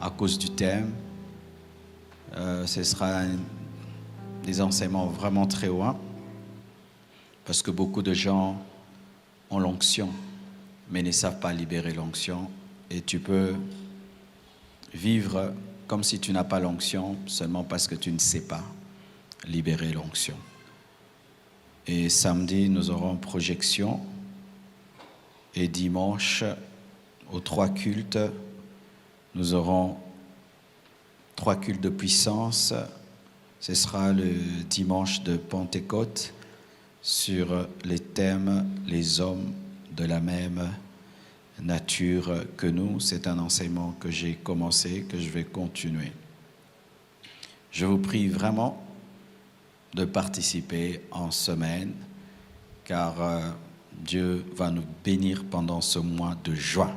à cause du thème. Ce sera des enseignements vraiment très loin, parce que beaucoup de gens ont l'onction, mais ne savent pas libérer l'onction. Et tu peux vivre comme si tu n'as pas l'onction, seulement parce que tu ne sais pas libérer l'onction. Et samedi, nous aurons projection. Et dimanche, aux 3 cultes, nous aurons 3 cultes de puissance. Ce sera le dimanche de Pentecôte sur les thèmes « Les hommes de la même nature que nous ». C'est un enseignement que j'ai commencé, que je vais continuer. Je vous prie vraiment de participer en semaine, car Dieu va nous bénir pendant ce mois de juin.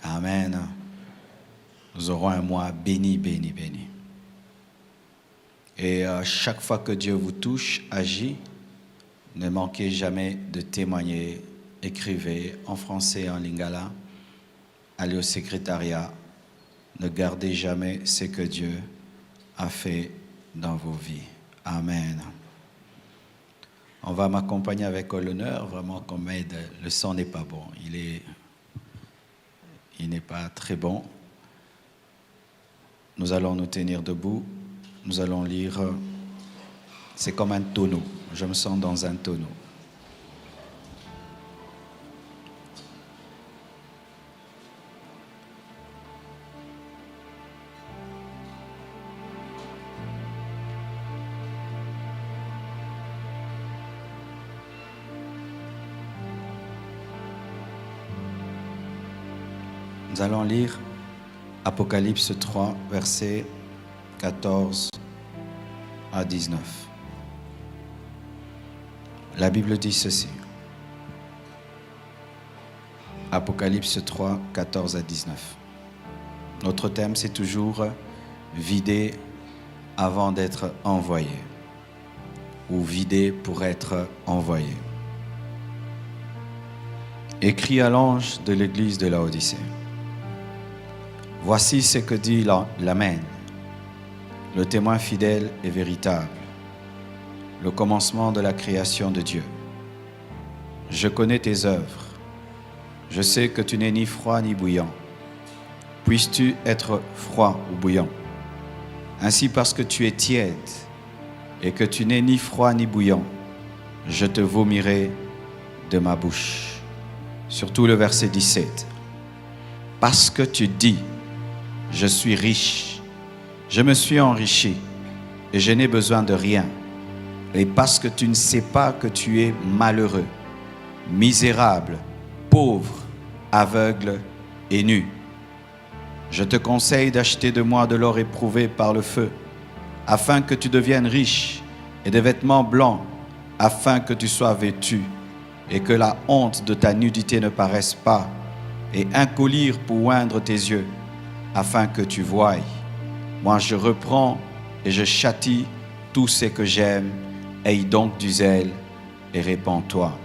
Amen. Nous aurons un mois béni, béni, béni. Et chaque fois que Dieu vous touche, agit, ne manquez jamais de témoigner. Écrivez en français et en lingala. Allez au secrétariat. Ne gardez jamais ce que Dieu a fait dans vos vies. Amen. On va m'accompagner avec l'honneur, vraiment qu'on m'aide. Le son n'est pas bon. Il n'est pas très bon. Nous allons nous tenir debout. Nous allons lire. C'est comme un tonneau. Je me sens dans un tonneau. Nous allons lire Apocalypse 3, versets 14 à 19. La Bible dit ceci. Apocalypse 3, 14 à 19. Notre thème, c'est toujours vider avant d'être envoyé, ou vider pour être envoyé. Écrit à l'ange de l'église de Laodicée. Voici ce que dit l'Amen, le témoin fidèle et véritable, le commencement de la création de Dieu. Je connais tes œuvres. Je sais que tu n'es ni froid ni bouillant. Puisses-tu être froid ou bouillant? Ainsi, parce que tu es tiède et que tu n'es ni froid ni bouillant, je te vomirai de ma bouche. Surtout le verset 17. Parce que tu dis, je suis riche, je me suis enrichi et je n'ai besoin de rien. Et parce que tu ne sais pas que tu es malheureux, misérable, pauvre, aveugle et nu. Je te conseille d'acheter de moi de l'or éprouvé par le feu, afin que tu deviennes riche, et des vêtements blancs, afin que tu sois vêtu, et que la honte de ta nudité ne paraisse pas, et un collier pour oindre tes yeux, afin que tu voies. Moi je reprends et je châtie tout ce que j'aime. Aie donc du zèle et répands-toi.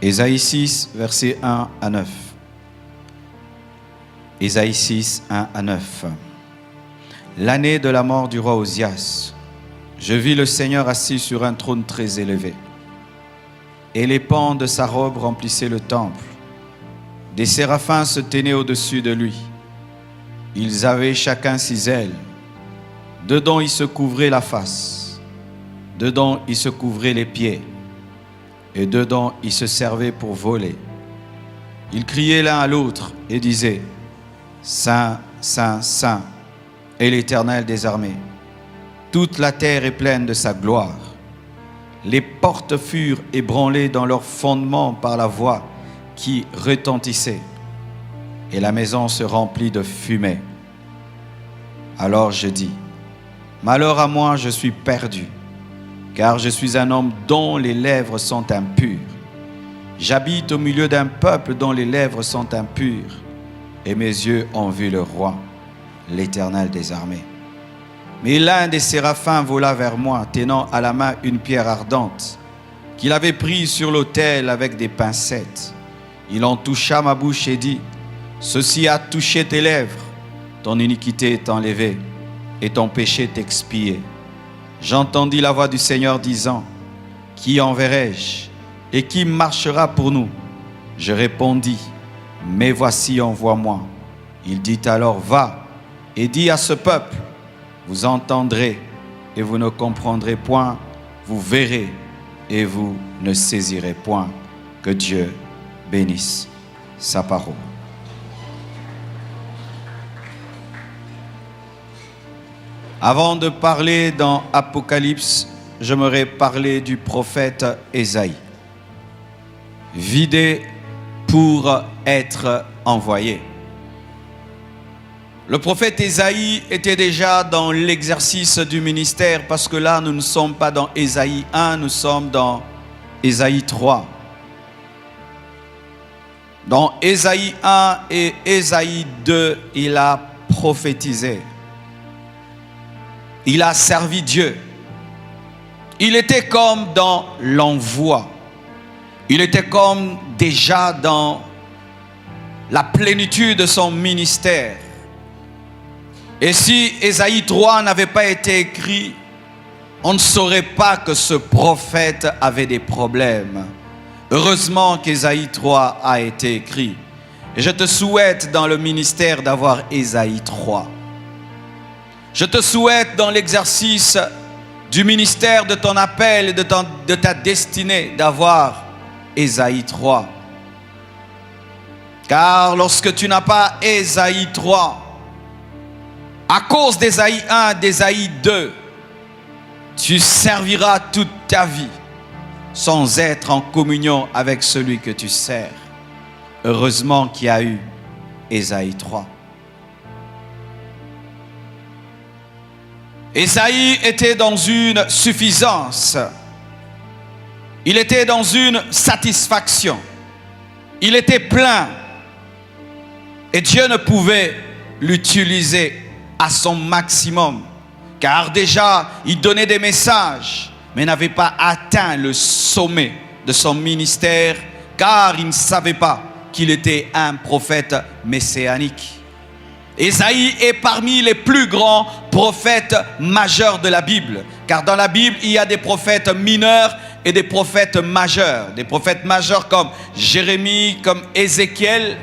Ésaïe 6, versets 1 à 9. Ésaïe 6, 1 à 9. L'année de la mort du roi Osias, je vis le Seigneur assis sur un trône très élevé, et les pans de sa robe remplissaient le temple. Des séraphins se tenaient au-dessus de lui. Ils avaient chacun 6 ailes. Dedans, ils se couvraient la face. Dedans, ils se couvraient les pieds. Et dedans, ils se servaient pour voler. Ils criaient l'un à l'autre et disaient, « Saint, Saint, Saint est l'Éternel des armées. Toute la terre est pleine de sa gloire. » Les portes furent ébranlées dans leur fondement par la voix qui retentissait, et la maison se remplit de fumée. Alors je dis, malheur à moi, je suis perdu, car je suis un homme dont les lèvres sont impures. J'habite au milieu d'un peuple dont les lèvres sont impures, et mes yeux ont vu le roi, l'Éternel des armées. Mais l'un des séraphins vola vers moi, tenant à la main une pierre ardente, qu'il avait prise sur l'autel avec des pincettes. Il en toucha ma bouche et dit, « Ceci a touché tes lèvres, ton iniquité est enlevée et ton péché est expié. J'entendis la voix du Seigneur disant, qui enverrai-je et qui marchera pour nous? Je répondis, mais voici, envoie-moi. Il dit alors, va et dis à ce peuple, vous entendrez et vous ne comprendrez point, vous verrez et vous ne saisirez point. Que Dieu bénisse sa parole. Avant de parler dans Apocalypse, j'aimerais parler du prophète Ésaïe. Vidé pour être envoyé. Le prophète Ésaïe était déjà dans l'exercice du ministère parce que là, nous ne sommes pas dans Ésaïe 1, nous sommes dans Ésaïe 3. Dans Ésaïe 1 et Ésaïe 2, il a prophétisé. Il a servi Dieu. Il était comme dans l'envoi. Il était comme déjà dans la plénitude de son ministère. Et si Ésaïe 3 n'avait pas été écrit, on ne saurait pas que ce prophète avait des problèmes. Heureusement qu'Ésaïe 3 a été écrit. Et je te souhaite dans le ministère d'avoir Ésaïe 3. Je te souhaite dans l'exercice du ministère de ton appel et de ta destinée d'avoir Ésaïe 3. Car lorsque tu n'as pas Ésaïe 3, à cause d'Ésaïe 1, d'Ésaïe 2, tu serviras toute ta vie sans être en communion avec celui que tu sers. Heureusement qu'il y a eu Ésaïe 3. Ésaïe était dans une suffisance. Il était dans une satisfaction. Il était plein. Et Dieu ne pouvait l'utiliser à son maximum. Car déjà, il donnait des messages, mais n'avait pas atteint le sommet de son ministère, car il ne savait pas qu'il était un prophète messianique. Ésaïe est parmi les plus grands prophètes majeurs de la Bible. Car dans la Bible, il y a des prophètes mineurs et des prophètes majeurs. Des prophètes majeurs comme Jérémie, comme Ézéchiel.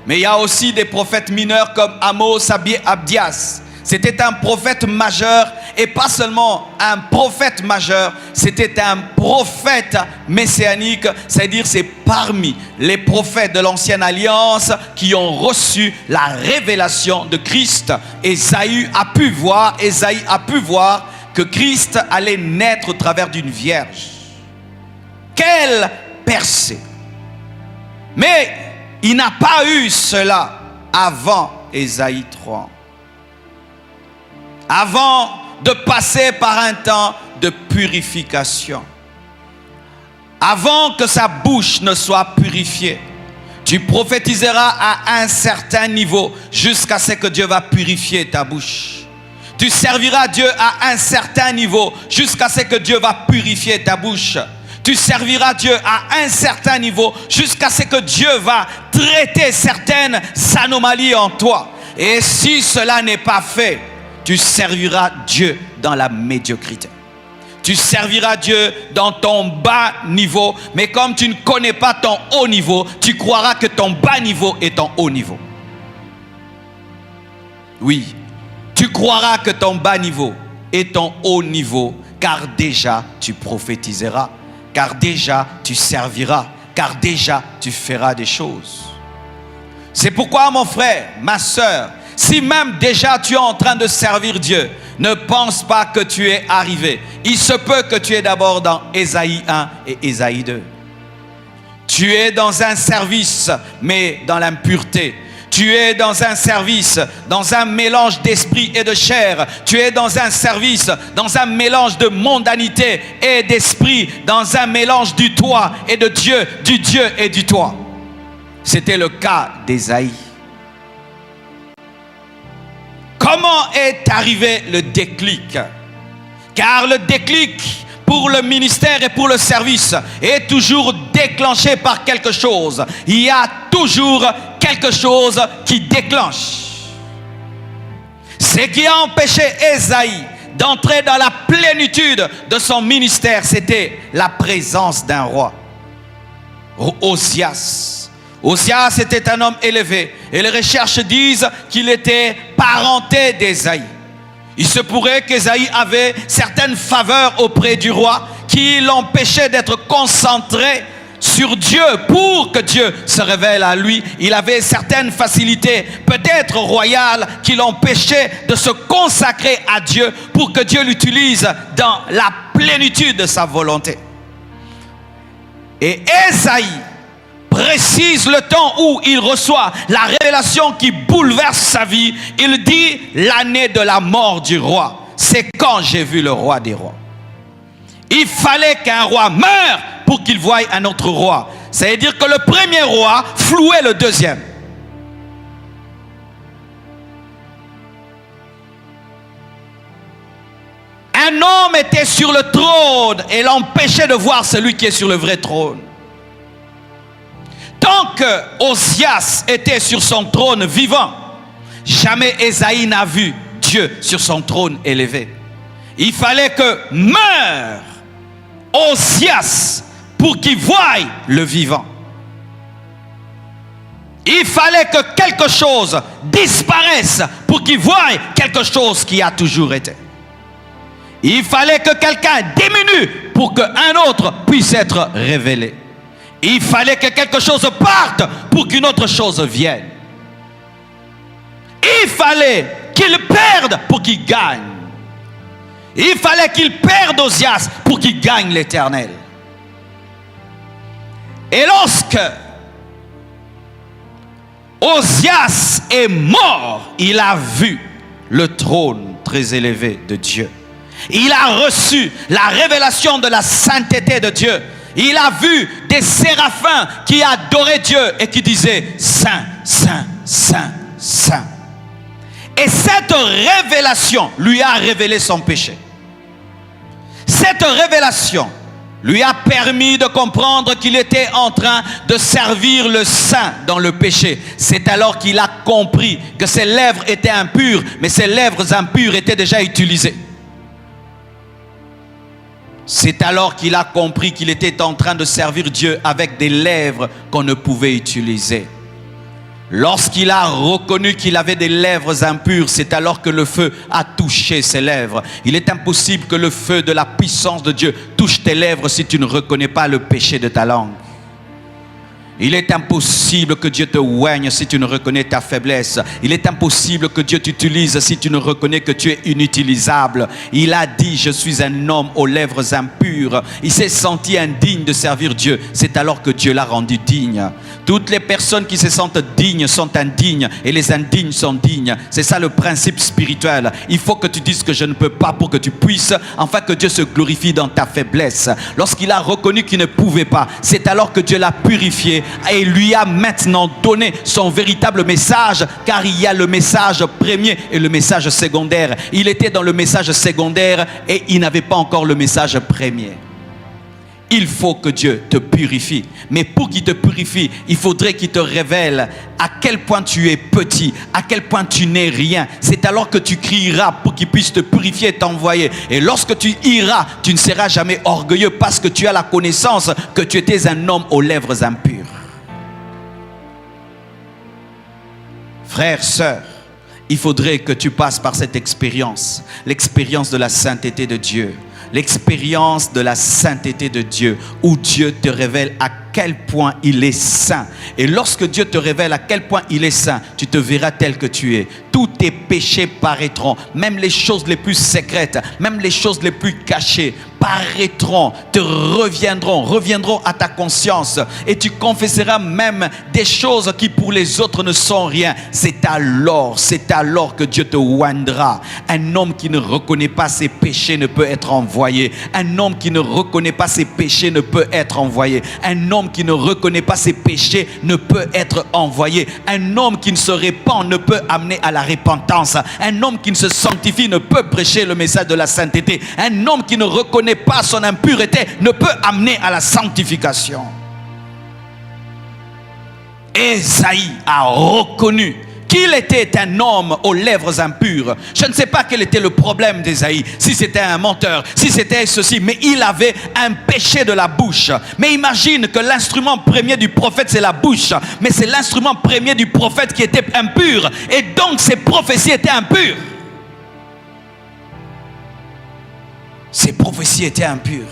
Mais il y a aussi des prophètes mineurs comme Amos, Abdias. C'était un prophète majeur et pas seulement un prophète majeur, c'était un prophète messianique, c'est-à-dire c'est parmi les prophètes de l'ancienne alliance qui ont reçu la révélation de Christ. Ésaïe a pu voir que Christ allait naître au travers d'une vierge. Quelle percée! Mais il n'a pas eu cela avant Ésaïe 3. Avant de passer par un temps de purification. Avant que sa bouche ne soit purifiée. Tu prophétiseras à un certain niveau jusqu'à ce que Dieu va purifier ta bouche. Tu serviras Dieu à un certain niveau jusqu'à ce que Dieu va purifier ta bouche. Tu serviras Dieu à un certain niveau jusqu'à ce que Dieu va traiter certaines anomalies en toi. Et si cela n'est pas fait, tu serviras Dieu dans la médiocrité. Tu serviras Dieu dans ton bas niveau. Mais comme tu ne connais pas ton haut niveau, tu croiras que ton bas niveau est ton haut niveau. Oui, tu croiras que ton bas niveau est ton haut niveau. Car déjà tu prophétiseras. Car déjà tu serviras. Car déjà tu feras des choses. C'est pourquoi mon frère, ma soeur, si même déjà tu es en train de servir Dieu, ne pense pas que tu es arrivé. Il se peut que tu es d'abord dans Ésaïe 1 et Ésaïe 2. Tu es dans un service, mais dans l'impureté. Tu es dans un service, dans un mélange d'esprit et de chair. Tu es dans un service, dans un mélange de mondanité et d'esprit, dans un mélange du toi et de Dieu, du Dieu et du toi. C'était le cas d'Ésaïe. Comment est arrivé le déclic? Car le déclic pour le ministère et pour le service est toujours déclenché par quelque chose. Il y a toujours quelque chose qui déclenche. Ce qui a empêché Ésaïe d'entrer dans la plénitude de son ministère, c'était la présence d'un roi. Osias. Osias était un homme élevé et les recherches disent qu'il était parenté d'Ésaïe. Il se pourrait qu'Ésaïe avait certaines faveurs auprès du roi qui l'empêchaient d'être concentré sur Dieu pour que Dieu se révèle à lui. Il avait certaines facilités, peut-être royales, qui l'empêchaient de se consacrer à Dieu pour que Dieu l'utilise dans la plénitude de sa volonté. Et Ésaïe précise le temps où il reçoit la révélation qui bouleverse sa vie. Il dit l'année de la mort du roi. C'est quand j'ai vu le roi des rois. Il fallait qu'un roi meure pour qu'il voie un autre roi. C'est-à-dire que le premier roi flouait le deuxième. Un homme était sur le trône et l'empêchait de voir celui qui est sur le vrai trône. Tant que Osias était sur son trône vivant, jamais Ésaïe n'a vu Dieu sur son trône élevé. Il fallait que meure Osias pour qu'il voie le vivant. Il fallait que quelque chose disparaisse pour qu'il voie quelque chose qui a toujours été. Il fallait que quelqu'un diminue pour qu'un autre puisse être révélé. Il fallait que quelque chose parte pour qu'une autre chose vienne. Il fallait qu'il perde pour qu'il gagne. Il fallait qu'il perde Osias pour qu'il gagne l'Éternel. Et lorsque Osias est mort, il a vu le trône très élevé de Dieu. Il a reçu la révélation de la sainteté de Dieu. Il a vu des séraphins qui adoraient Dieu et qui disaient Saint, Saint, Saint, Saint. Et cette révélation lui a révélé son péché. Cette révélation lui a permis de comprendre qu'il était en train de servir le saint dans le péché. C'est alors qu'il a compris que ses lèvres étaient impures, mais ses lèvres impures étaient déjà utilisées. C'est alors qu'il a compris qu'il était en train de servir Dieu avec des lèvres qu'on ne pouvait utiliser. Lorsqu'il a reconnu qu'il avait des lèvres impures, c'est alors que le feu a touché ses lèvres. Il est impossible que le feu de la puissance de Dieu touche tes lèvres si tu ne reconnais pas le péché de ta langue. Il est impossible que Dieu te oigne si tu ne reconnais ta faiblesse. Il est impossible que Dieu t'utilise si tu ne reconnais que tu es inutilisable. Il a dit, je suis un homme aux lèvres impures. Il s'est senti indigne de servir Dieu. C'est alors que Dieu l'a rendu digne. Toutes les personnes qui se sentent dignes sont indignes et les indignes sont dignes. C'est ça le principe spirituel. Il faut que tu dises que je ne peux pas pour que tu puisses, afin que Dieu se glorifie dans ta faiblesse. Lorsqu'il a reconnu qu'il ne pouvait pas, c'est alors que Dieu l'a purifié et lui a maintenant donné son véritable message, car il y a le message premier et le message secondaire. Il était dans le message secondaire et il n'avait pas encore le message premier. Il faut que Dieu te purifie. Mais pour qu'il te purifie, il faudrait qu'il te révèle à quel point tu es petit, à quel point tu n'es rien. C'est alors que tu crieras pour qu'il puisse te purifier et t'envoyer. Et lorsque tu iras, tu ne seras jamais orgueilleux parce que tu as la connaissance que tu étais un homme aux lèvres impures. Frères, sœurs, il faudrait que tu passes par cette expérience, l'expérience de la sainteté de Dieu. L'expérience de la sainteté de Dieu, où Dieu te révèle à quel point il est saint. Et lorsque Dieu te révèle à quel point il est saint, tu te verras tel que tu es. Tous tes péchés paraîtront, même les choses les plus secrètes, même les choses les plus cachées paraîtront, te reviendront à ta conscience. Et tu confesseras même des choses qui pour les autres ne sont rien. C'est alors que Dieu te oindra. Un homme qui ne reconnaît pas ses péchés ne peut être envoyé. Un homme qui ne reconnaît pas ses péchés ne peut être envoyé. Un homme qui ne reconnaît pas ses péchés ne peut être envoyé. Un homme qui ne se répand ne peut amener à la repentance. Un homme qui ne se sanctifie ne peut prêcher le message de la sainteté. Un homme qui ne reconnaît pas son impureté ne peut amener à la sanctification. Ésaïe a reconnu qu'il était un homme aux lèvres impures. Je ne sais pas quel était le problème d'Ésaïe, si c'était un menteur, si c'était ceci, mais il avait un péché de la bouche. Mais imagine que l'instrument premier du prophète, c'est la bouche, mais c'est l'instrument premier du prophète qui était impur, et donc ses prophéties étaient impures. Ses prophéties étaient impures,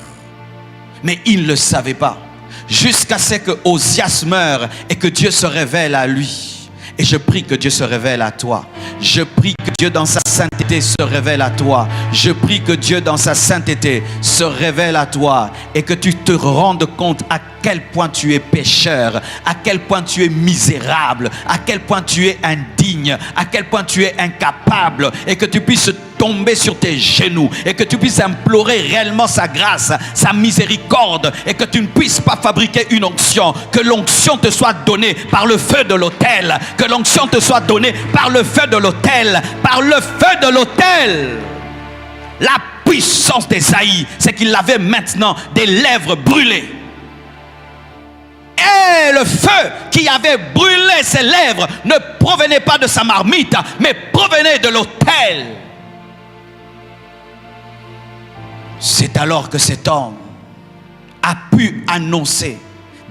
mais il ne le savait pas, jusqu'à ce que Osias meure et que Dieu se révèle à lui. Et je prie que Dieu se révèle à toi. Je prie que Dieu dans sa sainteté se révèle à toi. Je prie que Dieu dans sa sainteté se révèle à toi. Et que tu te rendes compte à quel point tu es pécheur, à quel point tu es misérable, à quel point tu es indigne, à quel point tu es incapable. Et que tu puisses tomber sur tes genoux et que tu puisses implorer réellement sa grâce, sa miséricorde, et que tu ne puisses pas fabriquer une onction. Que l'onction te soit donnée par le feu de l'autel. Que l'onction te soit donnée par le feu de l'autel. Par le feu de l'autel. La puissance d'Ésaïe, c'est qu'il avait maintenant des lèvres brûlées. Et le feu qui avait brûlé ses lèvres ne provenait pas de sa marmite, mais provenait de l'autel. C'est alors que cet homme a pu annoncer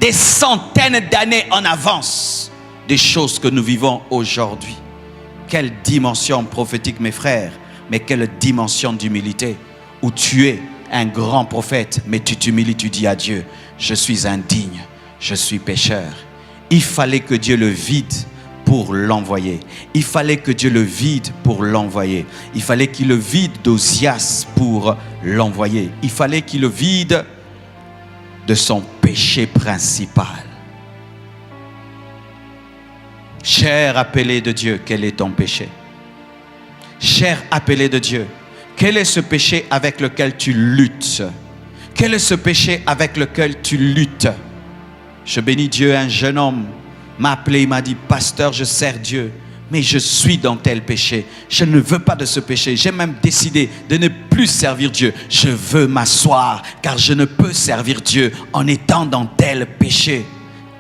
des centaines d'années en avance des choses que nous vivons aujourd'hui. Quelle dimension prophétique, mes frères, mais quelle dimension d'humilité, où tu es un grand prophète, mais tu t'humilies, tu dis à Dieu, je suis indigne, je suis pécheur. Il fallait que Dieu le vide pour l'envoyer. Il fallait que Dieu le vide pour l'envoyer. Il fallait qu'il le vide d'Osias pour l'envoyer. Il fallait qu'il le vide de son péché principal. Cher appelé de Dieu, quel est ton péché? Cher appelé de Dieu, quel est ce péché avec lequel tu luttes? Quel est ce péché avec lequel tu luttes? Je bénis Dieu, un jeune homme m'a appelé, il m'a dit, pasteur, je sers Dieu, mais je suis dans tel péché. Je ne veux pas de ce péché. J'ai même décidé de ne plus servir Dieu. Je veux m'asseoir, car je ne peux servir Dieu en étant dans tel péché.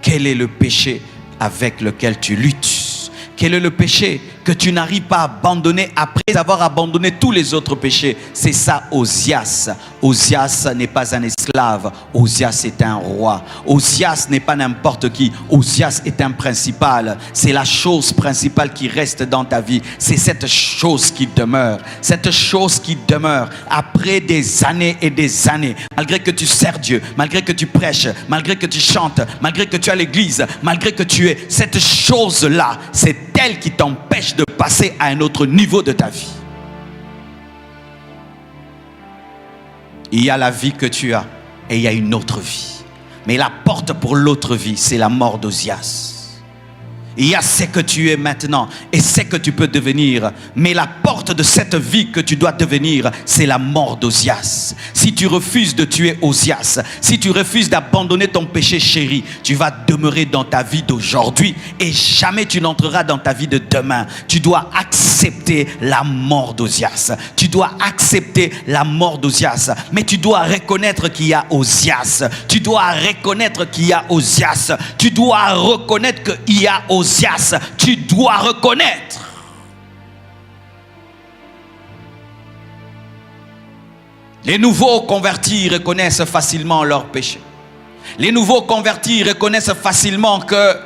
Quel est le péché avec lequel tu luttes? Quel est le péché que tu n'arrives pas à abandonner après avoir abandonné tous les autres péchés? C'est ça, Osias. Osias n'est pas un esclave. Osias est un roi. Osias n'est pas n'importe qui. Osias est un principal. C'est la chose principale qui reste dans ta vie. C'est cette chose qui demeure. Cette chose qui demeure après des années et des années. Malgré que tu sers Dieu, malgré que tu prêches, malgré que tu chantes, malgré que tu es à l'église, malgré que tu es, cette chose-là, c'est elle qui t'empêche de passer à un autre niveau de ta vie. Il y a la vie que tu as et il y a une autre vie. Mais la porte pour l'autre vie, c'est la mort d'Osias. Il y a ce que tu es maintenant et ce que tu peux devenir. Mais la porte de cette vie que tu dois devenir, c'est la mort d'Osias. Si tu refuses de tuer Osias, si tu refuses d'abandonner ton péché chéri, tu vas demeurer dans ta vie d'aujourd'hui et jamais tu n'entreras dans ta vie de demain. Tu dois accepter la mort d'Osias. Tu dois accepter la mort d'Osias. Mais tu dois reconnaître qu'il y a Osias. Tu dois reconnaître qu'il y a Osias. Tu dois reconnaître qu'il y a Osias. Tu dois reconnaître. Les nouveaux convertis reconnaissent facilement leur péché. Les nouveaux convertis reconnaissent facilement que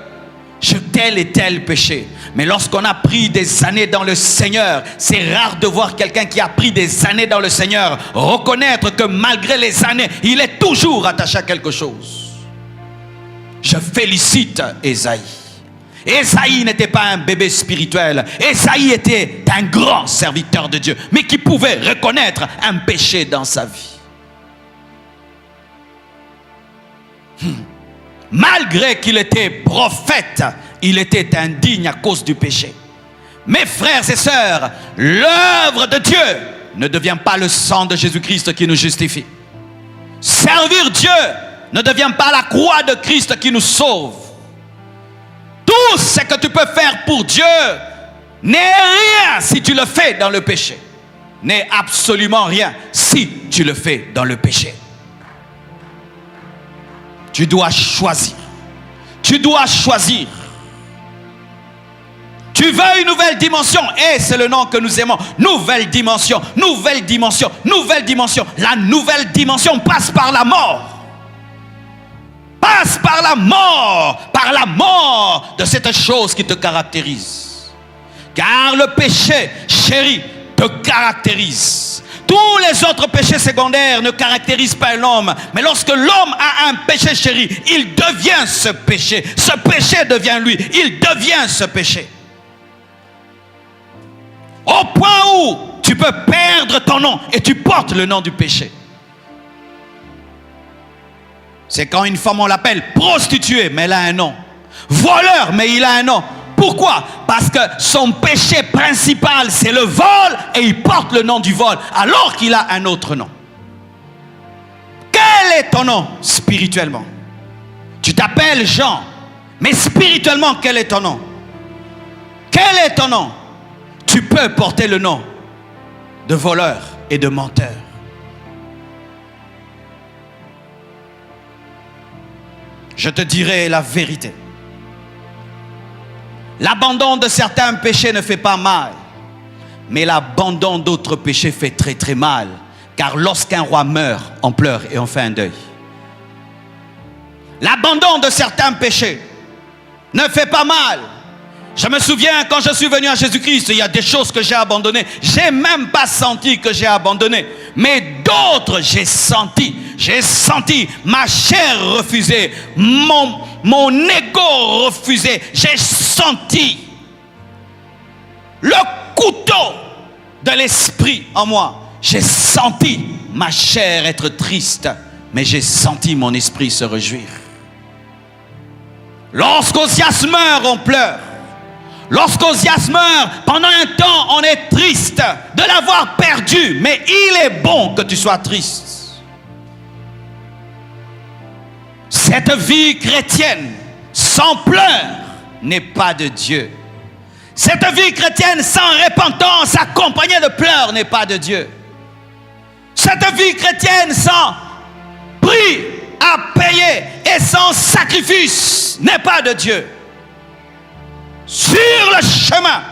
j'ai tel et tel péché. Mais lorsqu'on a pris des années dans le Seigneur, c'est rare de voir quelqu'un qui a pris des années dans le Seigneur reconnaître que malgré les années, il est toujours attaché à quelque chose. Je félicite Ésaïe. Ésaïe n'était pas un bébé spirituel. Ésaïe était un grand serviteur de Dieu, mais qui pouvait reconnaître un péché dans sa vie. Malgré qu'il était prophète, il était indigne à cause du péché. Mes frères et sœurs, l'œuvre de Dieu ne devient pas le sang de Jésus-Christ qui nous justifie. Servir Dieu ne devient pas la croix de Christ qui nous sauve. Tout ce que tu peux faire pour Dieu n'est rien si tu le fais dans le péché. N'est absolument rien si tu le fais dans le péché. Tu dois choisir. Tu dois choisir. Tu veux une nouvelle dimension? Et c'est le nom que nous aimons. Nouvelle dimension, nouvelle dimension, nouvelle dimension. La nouvelle dimension passe par la mort. Passe par la mort de cette chose qui te caractérise. Car le péché, chéri, te caractérise. Tous les autres péchés secondaires ne caractérisent pas l'homme. Mais lorsque l'homme a un péché, chéri, il devient ce péché. Ce péché devient lui. Il devient ce péché. Au point où tu peux perdre ton nom et tu portes le nom du péché. C'est quand une femme, on l'appelle prostituée, mais elle a un nom. Voleur, mais il a un nom. Pourquoi? Parce que son péché principal, c'est le vol, et il porte le nom du vol, alors qu'il a un autre nom. Quel est ton nom spirituellement? Tu t'appelles Jean, mais spirituellement, quel est ton nom? Quel est ton nom? Tu peux porter le nom de voleur et de menteur. Je te dirai la vérité. L'abandon de certains péchés ne fait pas mal, mais l'abandon d'autres péchés fait très très mal. Car lorsqu'un roi meurt, on pleure et on fait un deuil. L'abandon de certains péchés ne fait pas mal. Je me souviens quand je suis venu à Jésus-Christ, il y a des choses que j'ai abandonnées. J'ai même pas senti que j'ai abandonné. Mais d'autres, j'ai senti. J'ai senti ma chair refusée, mon ego refusé. J'ai senti le couteau de l'esprit en moi. J'ai senti ma chair être triste, mais j'ai senti mon esprit se réjouir. Lorsqu'Osias meurt, on pleure. Lorsqu'Osias meurt, pendant un temps, on est triste de l'avoir perdu. Mais il est bon que tu sois triste. Cette vie chrétienne sans pleurs n'est pas de Dieu. Cette vie chrétienne sans repentance accompagnée de pleurs n'est pas de Dieu. Cette vie chrétienne sans prix à payer et sans sacrifice n'est pas de Dieu. Sur le chemin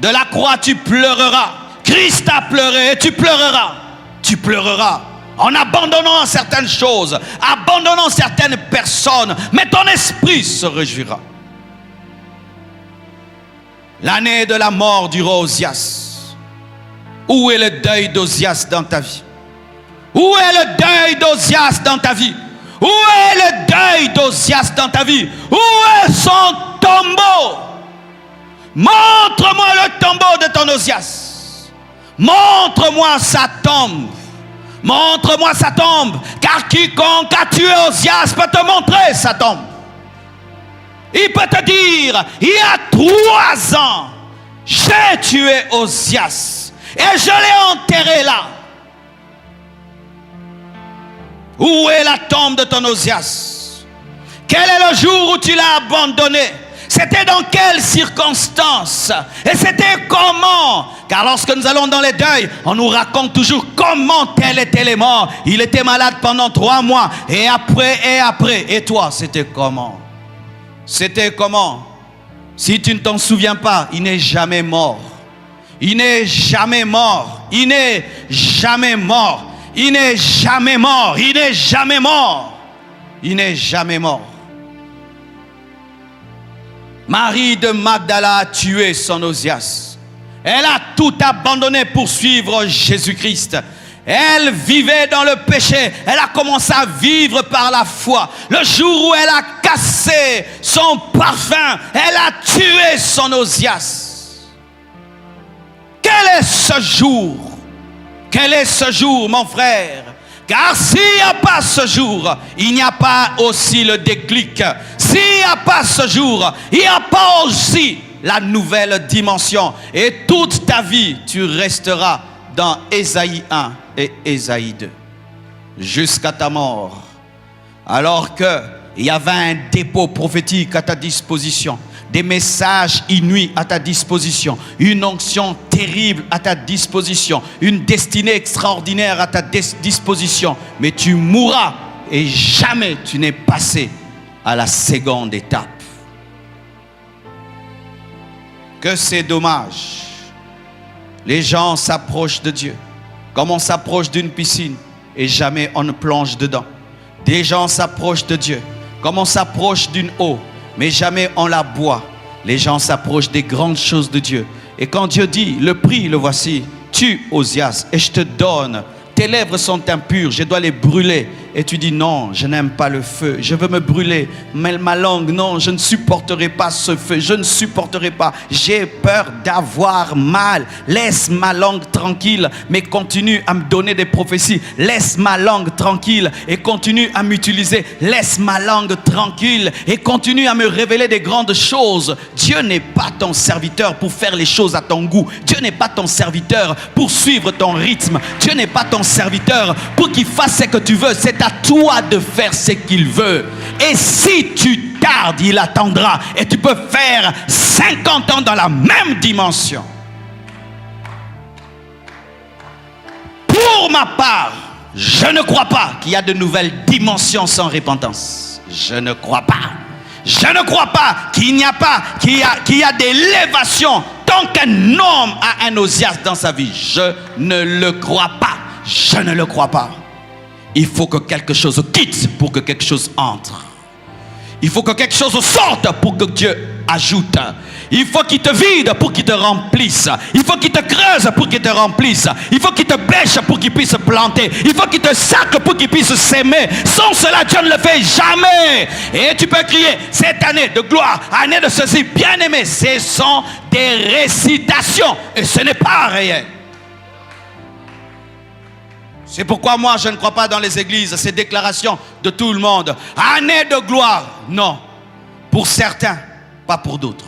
de la croix, tu pleureras. Christ a pleuré et tu pleureras. Tu pleureras en abandonnant certaines choses, abandonnant certaines personnes, mais ton esprit se réjouira. L'année de la mort du roi Osias. Où est le deuil d'Osias dans ta vie? Où est le deuil d'Osias dans ta vie? Où est le deuil d'Osias dans ta vie? Où est son tombeau? Montre-moi le tombeau de ton Osias. Montre-moi sa tombe. Montre-moi sa tombe. Car quiconque a tué Osias peut te montrer sa tombe. Il peut te dire, il y a 3 ans, j'ai tué Osias et je l'ai enterré là. Où est la tombe de ton Osias? Quel est le jour où tu l'as abandonné? C'était dans quelles circonstances? Et c'était comment? Car lorsque nous allons dans les deuils, on nous raconte toujours comment tel était mort. Il était malade pendant 3 mois. Et après. Et toi, c'était comment? C'était comment? Si tu ne t'en souviens pas, il n'est jamais mort. Il n'est jamais mort. Il n'est jamais mort. Il n'est jamais mort. Il n'est jamais mort. Il n'est jamais mort. Marie de Magdala a tué son Osias. Elle a tout abandonné pour suivre Jésus-Christ. Elle vivait dans le péché. Elle a commencé à vivre par la foi. Le jour où elle a cassé son parfum, elle a tué son Osias. Quel est ce jour? Quel est ce jour, mon frère? Car s'il n'y a pas ce jour, il n'y a pas aussi le déclic. S'il n'y a pas ce jour, il n'y a pas aussi la nouvelle dimension. Et toute ta vie, tu resteras dans Ésaïe 1 et Ésaïe 2. Jusqu'à ta mort. Alors qu'il y avait un dépôt prophétique à ta disposition. Des messages inouïs à ta disposition, une onction terrible à ta disposition, une destinée extraordinaire à ta disposition. Mais tu mourras et jamais tu n'es passé à la seconde étape. que c'est dommage. Les gens s'approchent de Dieu comme on s'approche d'une piscine et jamais on ne plonge dedans. Des gens s'approchent de Dieu comme on s'approche d'une eau, mais jamais on la boit. Les gens s'approchent des grandes choses de Dieu. Et quand Dieu dit, le prix, le voici, tue Osias et je te donne. Tes lèvres sont impures, je dois les brûler. Et tu dis non, je n'aime pas le feu, je veux me brûler. Mais ma langue, non, je ne supporterai pas ce feu, je ne supporterai pas. J'ai peur d'avoir mal. Laisse ma langue tranquille, mais continue à me donner des prophéties. Laisse ma langue tranquille et continue à m'utiliser. Laisse ma langue tranquille et continue à me révéler des grandes choses. Dieu n'est pas ton serviteur pour faire les choses à ton goût. Dieu n'est pas ton serviteur pour suivre ton rythme. Dieu n'est pas ton serviteur pour qu'il fasse ce que tu veux. C'est à toi de faire ce qu'il veut. Et si tu tardes, il attendra. Et tu peux faire 50 ans dans la même dimension. Pour ma part, je ne crois pas qu'il y a de nouvelles dimensions sans repentance. Je ne crois pas. Je ne crois pas qu'il n'y a pas, qu'il y a des élévations tant qu'un homme a un Osias dans sa vie. Je ne le crois pas. Je ne le crois pas. Il faut que quelque chose quitte pour que quelque chose entre. Il faut que quelque chose sorte pour que Dieu ajoute. Il faut qu'il te vide pour qu'il te remplisse. Il faut qu'il te creuse pour qu'il te remplisse. Il faut qu'il te bêche pour qu'il puisse planter. Il faut qu'il te sacre pour qu'il puisse s'aimer. Sans cela, Dieu ne le fait jamais. Et tu peux crier, cette année de gloire, année de ceci, bien aimé, ce sont des récitations. Et ce n'est pas réel. C'est pourquoi moi je ne crois pas dans les églises, ces déclarations de tout le monde. Année de gloire, non. Pour certains, pas pour d'autres.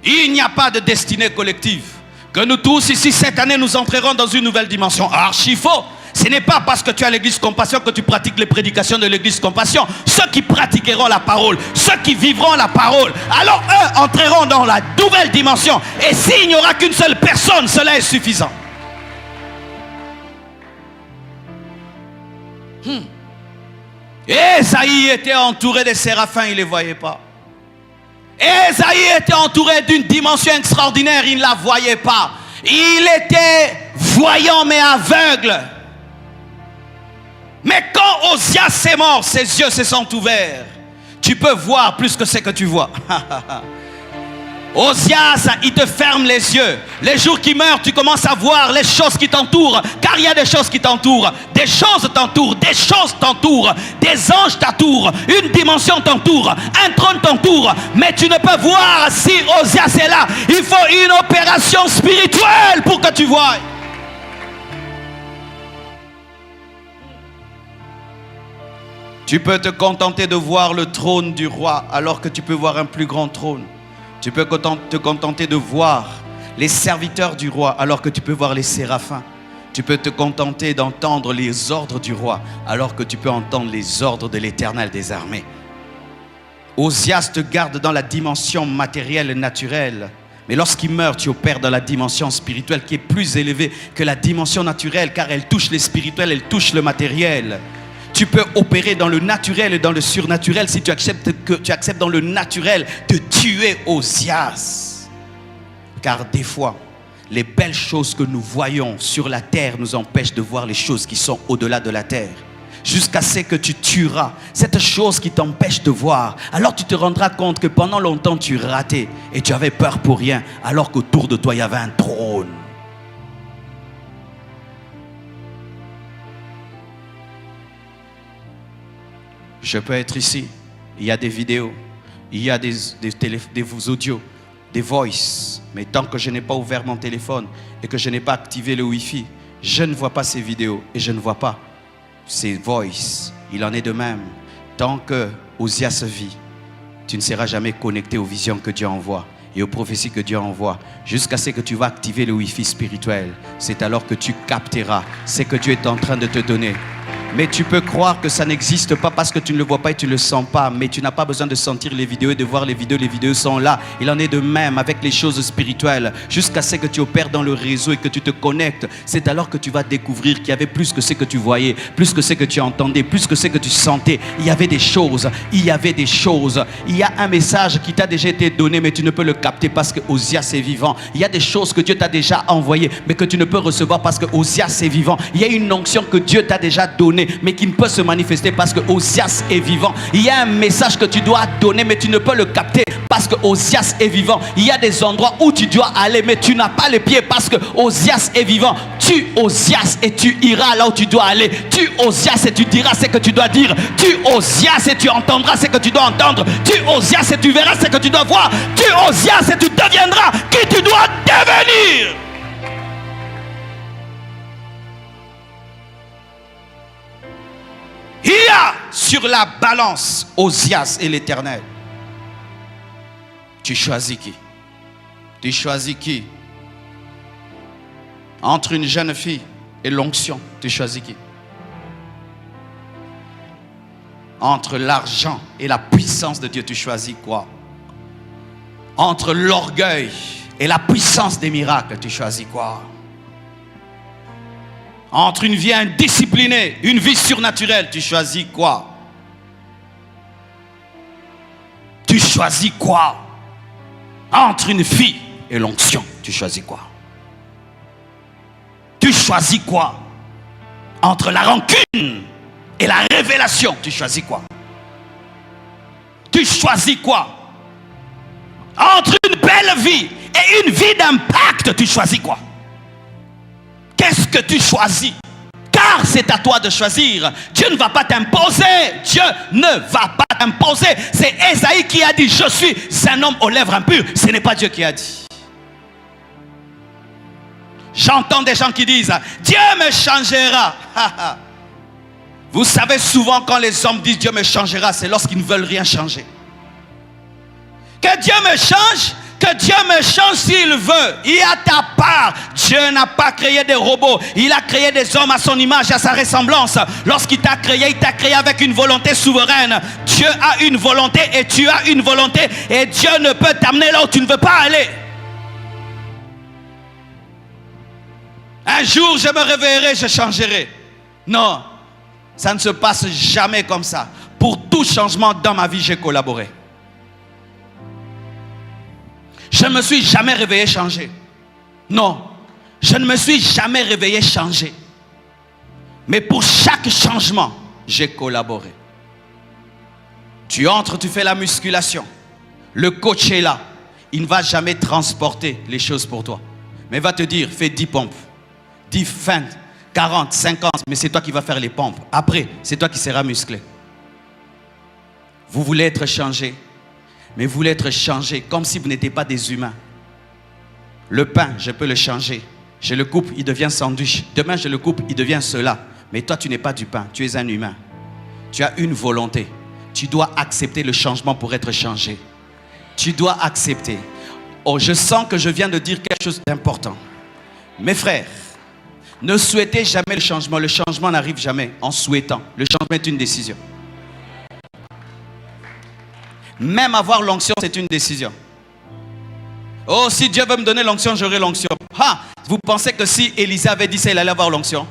Il n'y a pas de destinée collective. Que nous tous ici, cette année, nous entrerons dans une nouvelle dimension. Archi faux. Ce n'est pas parce que tu as l'église Compassion que tu pratiques les prédications de l'église Compassion. Ceux qui pratiqueront la parole, ceux qui vivront la parole, alors eux entreront dans la nouvelle dimension. Et s'il n'y aura qu'une seule personne, cela est suffisant. Ésaïe était entouré des séraphins, il ne les voyait pas. Ésaïe était entouré d'une dimension extraordinaire, il ne la voyait pas. Il était voyant mais aveugle. Mais quand Osias est mort, ses yeux se sont ouverts. Tu peux voir plus que ce que tu vois. Osias, il te ferme les yeux. Les jours qui meurent, tu commences à voir les choses qui t'entourent. Car il y a des choses qui t'entourent. Des choses t'entourent. Des choses t'entourent. Des anges t'entourent. Une dimension t'entoure. Un trône t'entoure. Mais tu ne peux voir si Osias est là. Il faut une opération spirituelle pour que tu voies. Tu peux te contenter de voir le trône du roi alors que tu peux voir un plus grand trône. Tu peux te contenter de voir les serviteurs du roi alors que tu peux voir les séraphins. Tu peux te contenter d'entendre les ordres du roi alors que tu peux entendre les ordres de l'Éternel des armées. Osias te garde dans la dimension matérielle et naturelle. Mais lorsqu'il meurt, tu opères dans la dimension spirituelle qui est plus élevée que la dimension naturelle car elle touche les spirituels, elle touche le matériel. Tu peux opérer dans le naturel et dans le surnaturel si tu acceptes dans le naturel de tuer Osias. Car des fois, les belles choses que nous voyons sur la terre nous empêchent de voir les choses qui sont au-delà de la terre. Jusqu'à ce que tu tueras cette chose qui t'empêche de voir. Alors tu te rendras compte que pendant longtemps tu ratais et tu avais peur pour rien alors qu'autour de toi il y avait un trône. Je peux être ici, il y a des vidéos, il y a des audios, des voices. Mais tant que je n'ai pas ouvert mon téléphone et que je n'ai pas activé le Wi-Fi, je ne vois pas ces vidéos et je ne vois pas ces voices. Il en est de même. Tant que Osias vit, tu ne seras jamais connecté aux visions que Dieu envoie et aux prophéties que Dieu envoie. Jusqu'à ce que tu vas activer le Wi-Fi spirituel. C'est alors que tu capteras ce que Dieu est en train de te donner. Mais tu peux croire que ça n'existe pas parce que tu ne le vois pas et tu ne le sens pas. Mais tu n'as pas besoin de sentir les vidéos et de voir les vidéos. Les vidéos sont là. Il en est de même avec les choses spirituelles. Jusqu'à ce que tu opères dans le réseau et que tu te connectes. C'est alors que tu vas découvrir qu'il y avait plus que ce que tu voyais, plus que ce que tu entendais, plus que ce que tu sentais. Il y avait des choses. Il y avait des choses. Il y a un message qui t'a déjà été donné, mais tu ne peux le capter parce que Osias est vivant. Il y a des choses que Dieu t'a déjà envoyées, mais que tu ne peux recevoir parce que Osias est vivant. Il y a une onction que Dieu t'a déjà donnée, mais qui ne peut se manifester parce que Osias est vivant. Il y a un message que tu dois donner, mais tu ne peux le capter parce que Osias est vivant. Il y a des endroits où tu dois aller, mais tu n'as pas les pieds parce que Osias est vivant. Tu Osias et tu iras là où tu dois aller. Tu Osias et tu diras ce que tu dois dire. Tu Osias et tu entendras ce que tu dois entendre. Tu Osias et tu verras ce que tu dois voir. Tu Osias et tu deviendras qui tu dois devenir. Il y a sur la balance Osias et l'Éternel. Tu choisis qui? Tu choisis qui? Entre une jeune fille et l'onction, tu choisis qui? Entre l'argent et la puissance de Dieu, tu choisis quoi? Entre l'orgueil et la puissance des miracles, tu choisis quoi? Entre une vie indisciplinée, une vie surnaturelle, tu choisis quoi? Tu choisis quoi? Entre une fille et l'onction, tu choisis quoi? Tu choisis quoi? Entre la rancune et la révélation, tu choisis quoi? Tu choisis quoi? Entre une belle vie et une vie d'impact, tu choisis quoi? Qu'est-ce que tu choisis? Car c'est à toi de choisir. Dieu ne va pas t'imposer. Dieu ne va pas t'imposer. C'est Ésaïe qui a dit: je suis un homme aux lèvres impures. Ce n'est pas Dieu qui a dit. J'entends des gens qui disent: Dieu me changera. Vous savez, souvent quand les hommes disent Dieu me changera, c'est lorsqu'ils ne veulent rien changer. Que Dieu me change. Que Dieu me change s'il veut. Il y a ta part. Dieu n'a pas créé des robots. Il a créé des hommes à son image, à sa ressemblance. Lorsqu'il t'a créé, il t'a créé avec une volonté souveraine. Dieu a une volonté et tu as une volonté. Et Dieu ne peut t'amener là où tu ne veux pas aller. Un jour, je me réveillerai, je changerai. Non, ça ne se passe jamais comme ça. Pour tout changement dans ma vie, j'ai collaboré. Je ne me suis jamais réveillé changé. Non, je ne me suis jamais réveillé changé. Mais pour chaque changement, j'ai collaboré. Tu entres, tu fais la musculation. Le coach est là. Il ne va jamais transporter les choses pour toi. Mais il va te dire: fais 10 pompes. 10, 20, 40, 50. Mais c'est toi qui vas faire les pompes. Après, c'est toi qui seras musclé. Vous voulez être changé. Mais vous voulez être changé comme si vous n'étiez pas des humains. Le pain, je peux le changer. Je le coupe, il devient sandwich. Demain, je le coupe, il devient cela. Mais toi, tu n'es pas du pain, tu es un humain. Tu as une volonté. Tu dois accepter le changement pour être changé. Tu dois accepter. Oh, je sens que je viens de dire quelque chose d'important. Mes frères, ne souhaitez jamais le changement. Le changement n'arrive jamais en souhaitant. Le changement est une décision. Même avoir l'onction, c'est une décision. Oh, si Dieu veut me donner l'onction, j'aurai l'onction. Ah, vous pensez que si Élisée avait dit ça, il allait avoir l'onction?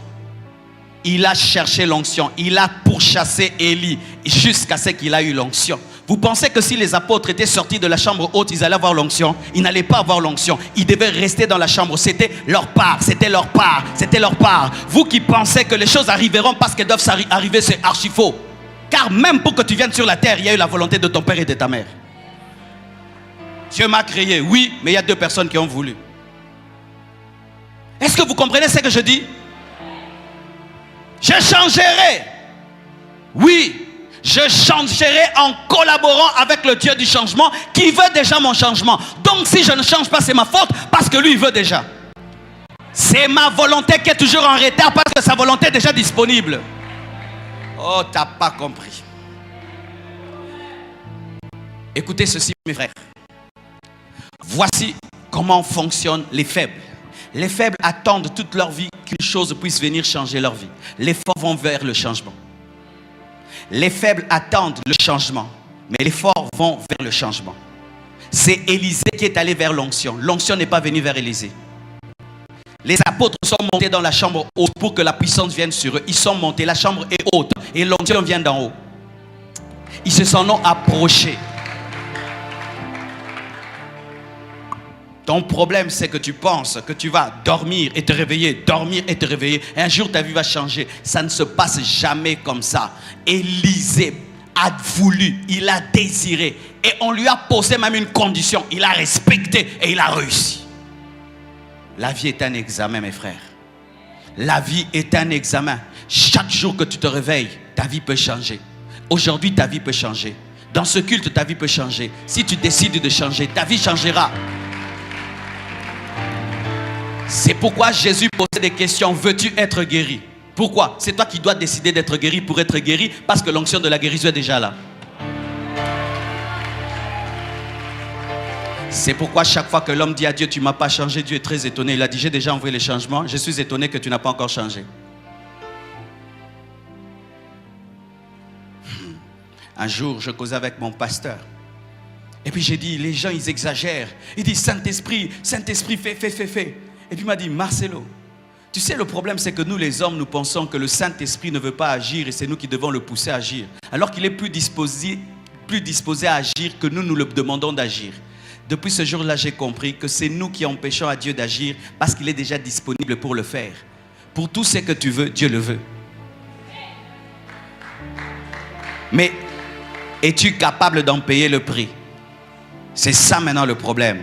Il a cherché l'onction. Il a pourchassé Élie jusqu'à ce qu'il a eu l'onction. Vous pensez que si les apôtres étaient sortis de la chambre haute, ils allaient avoir l'onction? Ils n'allaient pas avoir l'onction. Ils devaient rester dans la chambre. C'était leur part. C'était leur part. C'était leur part. Vous qui pensez que les choses arriveront parce qu'elles doivent arriver, c'est archi faux. Car même pour que tu viennes sur la terre, il y a eu la volonté de ton père et de ta mère. Dieu m'a créé, oui, mais il y a 2 personnes qui ont voulu. Est-ce que vous comprenez ce que je dis? Je changerai. Oui, je changerai en collaborant avec le Dieu du changement qui veut déjà mon changement. Donc si je ne change pas, c'est ma faute parce que lui, il veut déjà. C'est ma volonté qui est toujours en retard parce que sa volonté est déjà disponible. Oh, tu n'as pas compris. Écoutez ceci, mes frères. Voici comment fonctionnent les faibles. Les faibles attendent toute leur vie qu'une chose puisse venir changer leur vie. Les forts vont vers le changement. Les faibles attendent le changement, mais les forts vont vers le changement. C'est Élisée qui est allé vers l'onction. L'onction n'est pas venue vers Élisée. Les apôtres sont montés dans la chambre haute pour que la puissance vienne sur eux. Ils sont montés, la chambre est haute et l'onction vient d'en haut. Ils se sont approchés. Ton problème, c'est que tu penses que tu vas dormir et te réveiller, dormir et te réveiller. Un jour, ta vie va changer. Ça ne se passe jamais comme ça. Élisée a voulu, il a désiré. Et on lui a posé même une condition. Il a respecté et il a réussi. La vie est un examen, mes frères. La vie est un examen. Chaque jour que tu te réveilles, ta vie peut changer. Aujourd'hui, ta vie peut changer. Dans ce culte, ta vie peut changer. Si tu décides de changer, ta vie changera. C'est pourquoi Jésus posait des questions. Veux-tu être guéri? Pourquoi? C'est toi qui dois décider d'être guéri pour être guéri, parce que l'onction de la guérison est déjà là. C'est pourquoi chaque fois que l'homme dit à Dieu, tu ne m'as pas changé, Dieu est très étonné. Il a dit, j'ai déjà envoyé les changements, je suis étonné que tu n'as pas encore changé. Un jour, je causais avec mon pasteur. Et puis j'ai dit, les gens, ils exagèrent. Il dit, Saint-Esprit, fais. Et puis il m'a dit, Marcelo, tu sais, le problème, c'est que nous, les hommes, nous pensons que le Saint-Esprit ne veut pas agir et c'est nous qui devons le pousser à agir. Alors qu'il est plus disposé à agir que nous le demandons d'agir. Depuis ce jour-là, j'ai compris que c'est nous qui empêchons à Dieu d'agir parce qu'il est déjà disponible pour le faire. Pour tout ce que tu veux, Dieu le veut. Mais es-tu capable d'en payer le prix? C'est ça maintenant le problème.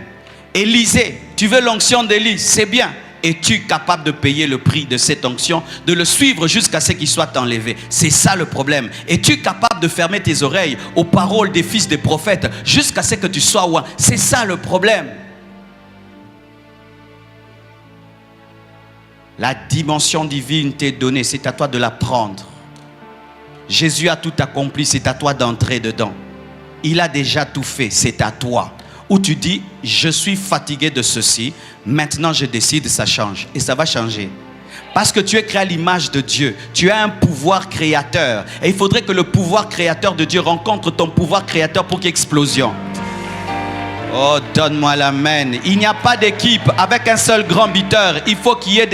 Élisée, tu veux l'onction d'Élie, c'est bien. Es-tu capable de payer le prix de cette onction, de le suivre jusqu'à ce qu'il soit enlevé? C'est ça le problème. Es-tu capable de fermer tes oreilles aux paroles des fils des prophètes jusqu'à ce que tu sois oint? C'est ça le problème. La dimension divine t'est donnée, c'est à toi de la prendre. Jésus a tout accompli, c'est à toi d'entrer dedans. Il a déjà tout fait, c'est à toi. Où tu dis, je suis fatigué de ceci, maintenant je décide, ça change. Et ça va changer. Parce que tu es créé à l'image de Dieu. Tu as un pouvoir créateur. Et il faudrait que le pouvoir créateur de Dieu rencontre ton pouvoir créateur pour qu'il y ait explosion. Oh, donne-moi l'amen. Il n'y a pas d'équipe avec un seul grand buteur. Il faut qu'il y ait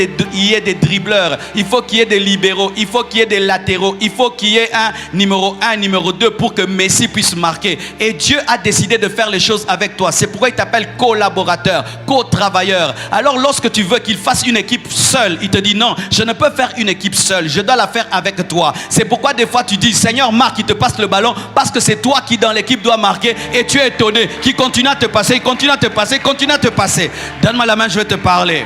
des dribbleurs. Il faut qu'il y ait des libéraux. Il faut qu'il y ait des latéraux. Il faut qu'il y ait un numéro 1, numéro 2 pour que Messi puisse marquer. Et Dieu a décidé de faire les choses avec toi. C'est pourquoi il t'appelle collaborateur, co-travailleur. Alors lorsque tu veux qu'il fasse une équipe seule, il te dit non, je ne peux faire une équipe seule. Je dois la faire avec toi. C'est pourquoi des fois tu dis, Seigneur, marque, il te passe le ballon parce que c'est toi qui dans l'équipe dois marquer. Et tu es étonné qui continue à te passer, continue à te passer, continue à te passer. Donne-moi la main, je vais te parler.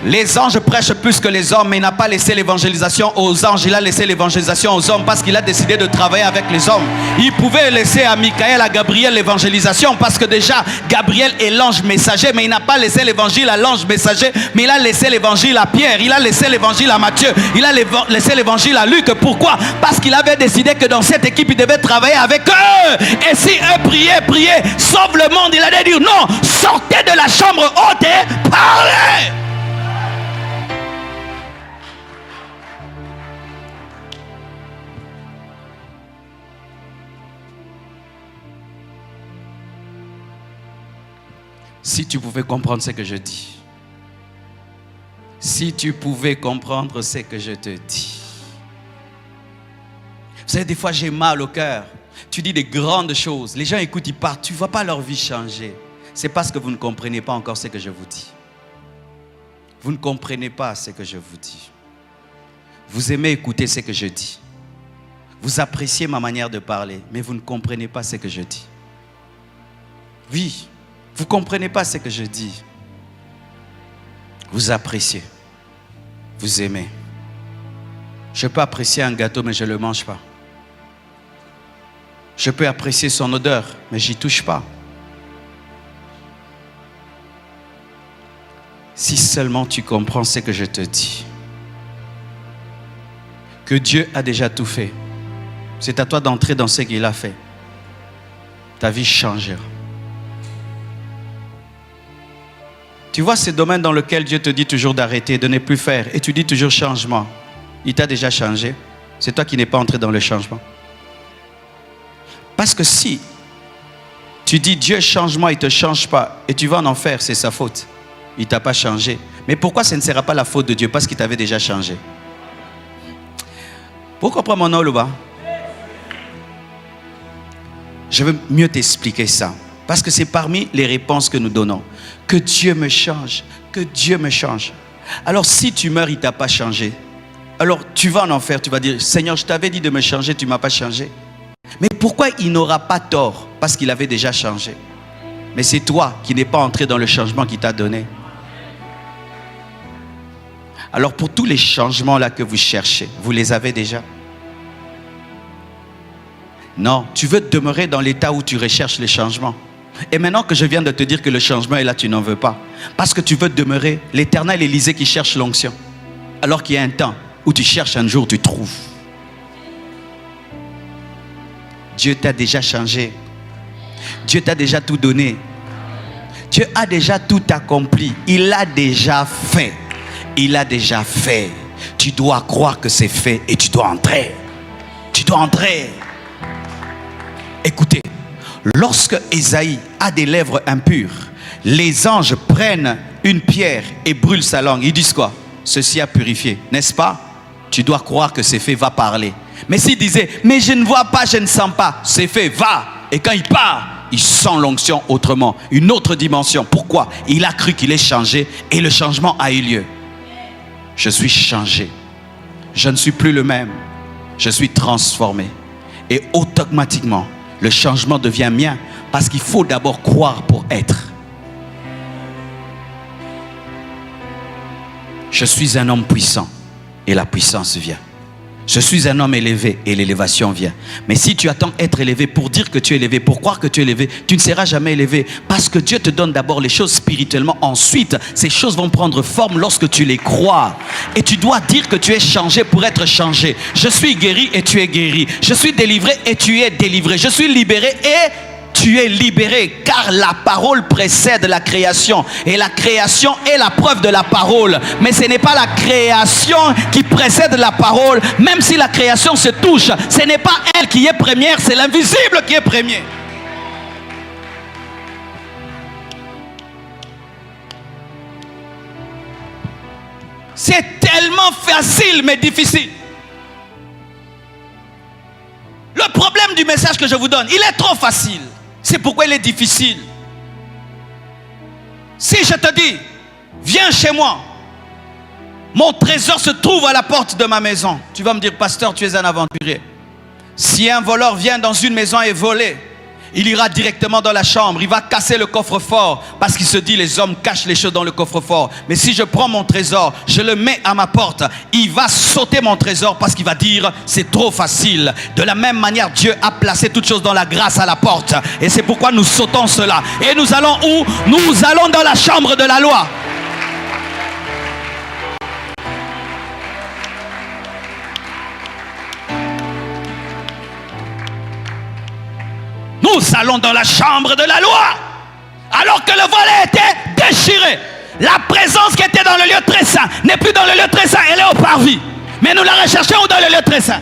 Les anges prêchent plus que les hommes, mais il n'a pas laissé l'évangélisation aux anges, il a laissé l'évangélisation aux hommes parce qu'il a décidé de travailler avec les hommes. Il pouvait laisser à Michael, à Gabriel l'évangélisation parce que déjà Gabriel est l'ange messager, mais il n'a pas laissé l'évangile à l'ange messager, mais il a laissé l'évangile à Pierre, il a laissé l'évangile à Matthieu, il a laissé l'évangile à Luc. Pourquoi? Parce qu'il avait décidé que dans cette équipe il devait travailler avec eux. Et si eux priaient, sauve le monde, il allait dire non, sortez de la chambre haute et parlez. Si tu pouvais comprendre ce que je dis. Si tu pouvais comprendre ce que je te dis. Vous savez, des fois j'ai mal au cœur. Tu dis des grandes choses. Les gens écoutent, ils partent. Tu ne vois pas leur vie changer. C'est parce que vous ne comprenez pas encore ce que je vous dis. Vous ne comprenez pas ce que je vous dis. Vous aimez écouter ce que je dis. Vous appréciez ma manière de parler, mais vous ne comprenez pas ce que je dis. Oui. Vous ne comprenez pas ce que je dis. Vous appréciez. Vous aimez. Je peux apprécier un gâteau, mais je ne le mange pas. Je peux apprécier son odeur, mais je n'y touche pas. Si seulement tu comprends ce que je te dis. Que Dieu a déjà tout fait. C'est à toi d'entrer dans ce qu'il a fait. Ta vie changera. Tu vois ces domaines dans lesquels Dieu te dit toujours d'arrêter, de ne plus faire. Et tu dis toujours changement. Il t'a déjà changé. C'est toi qui n'es pas entré dans le changement. Parce que si tu dis Dieu change-moi, il ne te change pas, et tu vas en enfer, c'est sa faute. Il ne t'a pas changé. Mais pourquoi ce ne sera pas la faute de Dieu? Parce qu'il t'avait déjà changé. Pourquoi pas mon nom là-bas? Je veux mieux t'expliquer ça. Parce que c'est parmi les réponses que nous donnons. Que Dieu me change. Que Dieu me change. Alors si tu meurs, il ne t'a pas changé. Alors tu vas en enfer, tu vas dire, Seigneur, je t'avais dit de me changer, tu ne m'as pas changé. Mais pourquoi il n'aura pas tort? Parce qu'il avait déjà changé. Mais c'est toi qui n'es pas entré dans le changement qu'il t'a donné. Alors pour tous les changements là que vous cherchez, vous les avez déjà? Non, tu veux demeurer dans l'état où tu recherches les changements. Et maintenant que je viens de te dire que le changement est là, tu n'en veux pas. Parce que tu veux demeurer l'éternel Élysée qui cherche l'onction. Alors qu'il y a un temps où tu cherches, un jour tu trouves. Dieu t'a déjà changé. Dieu t'a déjà tout donné. Dieu a déjà tout accompli. Il l'a déjà fait. Il a déjà fait. Tu dois croire que c'est fait et tu dois entrer. Tu dois entrer. Écoutez, lorsque Ésaïe a des lèvres impures, les anges prennent une pierre et brûlent sa langue. Ils disent quoi? Ceci a purifié, n'est-ce pas? Tu dois croire que c'est fait, va parler. Mais s'il disait, mais je ne vois pas, je ne sens pas, c'est fait, va. Et quand il part, il sent l'onction autrement, une autre dimension. Pourquoi? Il a cru qu'il est changé et le changement a eu lieu. Je suis changé. Je ne suis plus le même. Je suis transformé. Et automatiquement, le changement devient mien parce qu'il faut d'abord croire pour être. Je suis un homme puissant et la puissance vient. Je suis un homme élevé et l'élévation vient. Mais si tu attends être élevé pour dire que tu es élevé, pour croire que tu es élevé, tu ne seras jamais élevé. Parce que Dieu te donne d'abord les choses spirituellement. Ensuite, ces choses vont prendre forme lorsque tu les crois. Et tu dois dire que tu es changé pour être changé. Je suis guéri et tu es guéri. Je suis délivré et tu es délivré. Je suis libéré et tu es libéré, car la parole précède la création. Et la création est la preuve de la parole. Mais ce n'est pas la création qui précède la parole. Même si la création se touche, ce n'est pas elle qui est première, c'est l'invisible qui est premier. C'est tellement facile mais difficile. Le problème du message que je vous donne, il est trop facile. C'est pourquoi il est difficile. Si je te dis, viens chez moi, mon trésor se trouve à la porte de ma maison. Tu vas me dire, pasteur, tu es un aventurier. Si un voleur vient dans une maison et voler, il ira directement dans la chambre, il va casser le coffre-fort parce qu'il se dit les hommes cachent les choses dans le coffre-fort. Mais si je prends mon trésor, je le mets à ma porte, il va sauter mon trésor parce qu'il va dire c'est trop facile. De la même manière, Dieu a placé toutes choses dans la grâce à la porte. Et c'est pourquoi nous sautons cela. Et nous allons où? Nous allons dans la chambre de la loi. Nous allons dans la chambre de la loi. Alors que le volet était déchiré. La présence qui était dans le lieu très saint n'est plus dans le lieu très saint, elle est au parvis. Mais nous la recherchons dans le lieu très saint.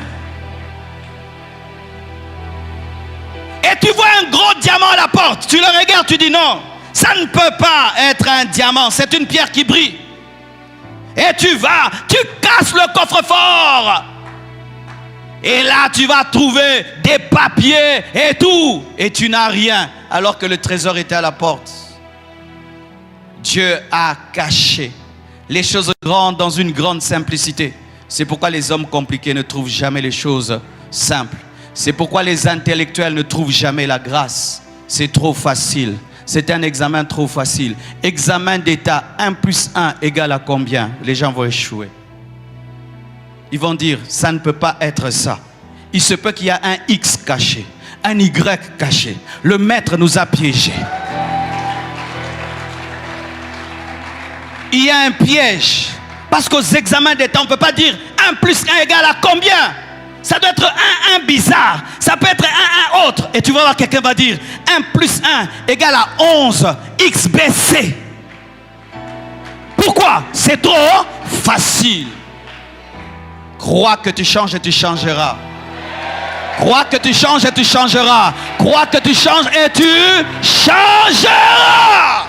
Et tu vois un gros diamant à la porte. Tu le regardes, tu dis non. Ça ne peut pas être un diamant. C'est une pierre qui brille. Et tu vas, tu casses le coffre-fort. Et là, tu vas trouver des papiers et tout. Et tu n'as rien. Alors que le trésor était à la porte. Dieu a caché les choses grandes dans une grande simplicité. C'est pourquoi les hommes compliqués ne trouvent jamais les choses simples. C'est pourquoi les intellectuels ne trouvent jamais la grâce. C'est trop facile. C'est un examen trop facile. Examen d'état 1 plus 1 égale à combien? Les gens vont échouer. Ils vont dire, ça ne peut pas être ça. Il se peut qu'il y a un X caché, un Y caché. Le maître nous a piégés. Il y a un piège. Parce qu'aux examens d'état, on ne peut pas dire 1 plus 1 égale à combien? Ça doit être un bizarre. Ça peut être un autre. Et tu vas voir, quelqu'un va dire 1 plus 1 égale à 11 XBC. Pourquoi? C'est trop facile. Crois que tu changes et tu changeras. Crois que tu changes et tu changeras. Crois que tu changes et tu changeras.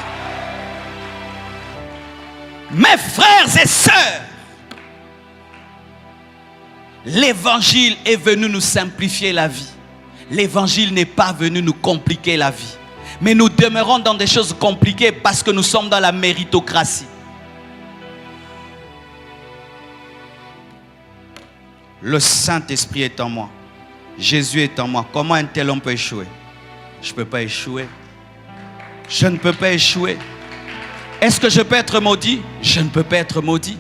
Mes frères et sœurs, l'évangile est venu nous simplifier la vie. L'évangile n'est pas venu nous compliquer la vie. Mais nous demeurons dans des choses compliquées parce que nous sommes dans la méritocratie. Le Saint-Esprit est en moi. Jésus est en moi. Comment un tel homme peut échouer? Je ne peux pas échouer. Je ne peux pas échouer. Est-ce que je peux être maudit? Je ne peux pas être maudit.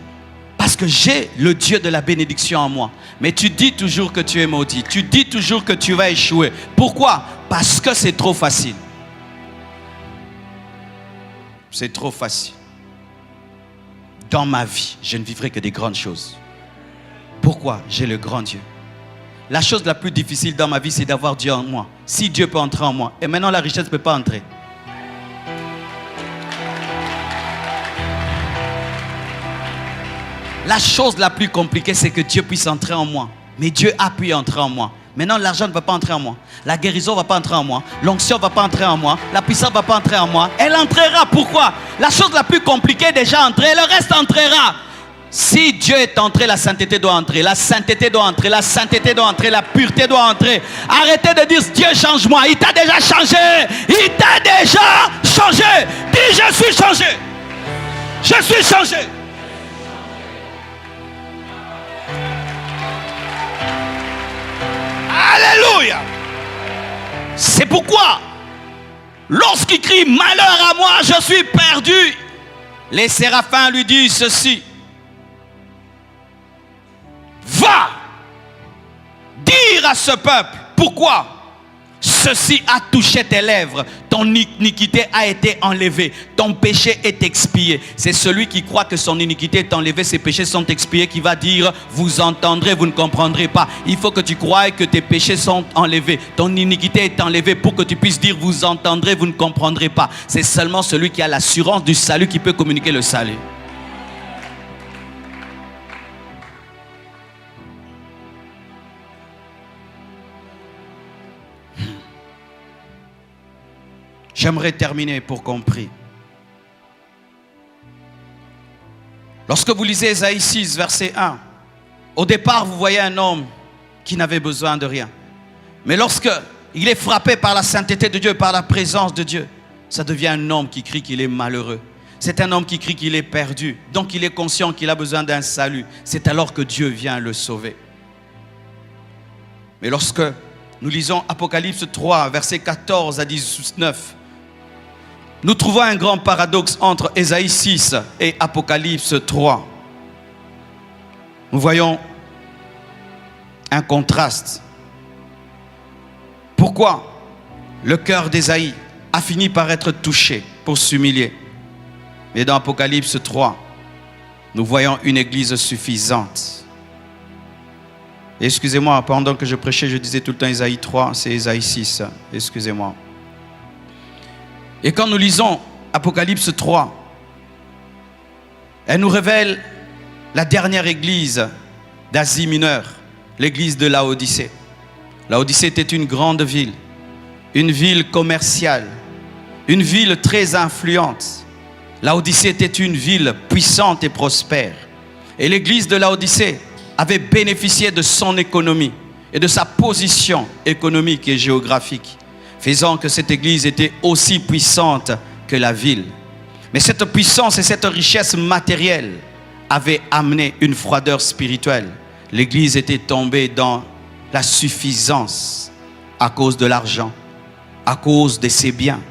Parce que j'ai le Dieu de la bénédiction en moi. Mais tu dis toujours que tu es maudit. Tu dis toujours que tu vas échouer. Pourquoi? Parce que c'est trop facile. C'est trop facile. Dans ma vie, je ne vivrai que des grandes choses. Pourquoi? J'ai le grand Dieu. La chose la plus difficile dans ma vie, c'est d'avoir Dieu en moi. Si Dieu peut entrer en moi, et maintenant la richesse ne peut pas entrer. La chose la plus compliquée, c'est que Dieu puisse entrer en moi. Mais Dieu a pu entrer en moi. Maintenant, l'argent ne va pas entrer en moi. La guérison ne va pas entrer en moi. L'onction ne va pas entrer en moi. La puissance ne va pas entrer en moi. Elle entrera. Pourquoi? La chose la plus compliquée est déjà entrée. Le reste entrera. Si Dieu est entré, la sainteté doit entrer. La sainteté doit entrer. La sainteté doit entrer. La pureté doit entrer. Arrêtez de dire Dieu change-moi. Il t'a déjà changé. Il t'a déjà changé. Dis je suis changé. Je suis changé. Alléluia. C'est pourquoi lorsqu'il crie malheur à moi, je suis perdu, les séraphins lui disent ceci: va dire à ce peuple pourquoi ceci a touché tes lèvres, ton iniquité a été enlevée, ton péché est expié. C'est celui qui croit que son iniquité est enlevée, ses péchés sont expiés, qui va dire vous entendrez, vous ne comprendrez pas. Il faut que tu croies que tes péchés sont enlevés, ton iniquité est enlevée pour que tu puisses dire vous entendrez, vous ne comprendrez pas. C'est seulement celui qui a l'assurance du salut qui peut communiquer le salut. J'aimerais terminer pour qu'on prie. Lorsque vous lisez Ésaïe 6, verset 1, au départ, vous voyez un homme qui n'avait besoin de rien. Mais lorsque il est frappé par la sainteté de Dieu, par la présence de Dieu, ça devient un homme qui crie qu'il est malheureux. C'est un homme qui crie qu'il est perdu. Donc il est conscient qu'il a besoin d'un salut. C'est alors que Dieu vient le sauver. Mais lorsque nous lisons Apocalypse 3, versets 14 à 19, nous trouvons un grand paradoxe entre Ésaïe 6 et Apocalypse 3. Nous voyons un contraste. Pourquoi le cœur d'Ésaïe a fini par être touché pour s'humilier? Mais dans Apocalypse 3, nous voyons une église suffisante. Excusez-moi, pendant que je prêchais, je disais tout le temps Ésaïe 3, c'est Ésaïe 6. Excusez-moi. Et quand nous lisons Apocalypse 3, elle nous révèle la dernière église d'Asie mineure, l'église de Laodicée. Laodicée était une grande ville, une ville commerciale, une ville très influente. Laodicée était une ville puissante et prospère. Et l'église de Laodicée avait bénéficié de son économie et de sa position économique et géographique, faisant que cette église était aussi puissante que la ville. Mais cette puissance et cette richesse matérielle avaient amené une froideur spirituelle. L'église était tombée dans la suffisance à cause de l'argent, à cause de ses biens.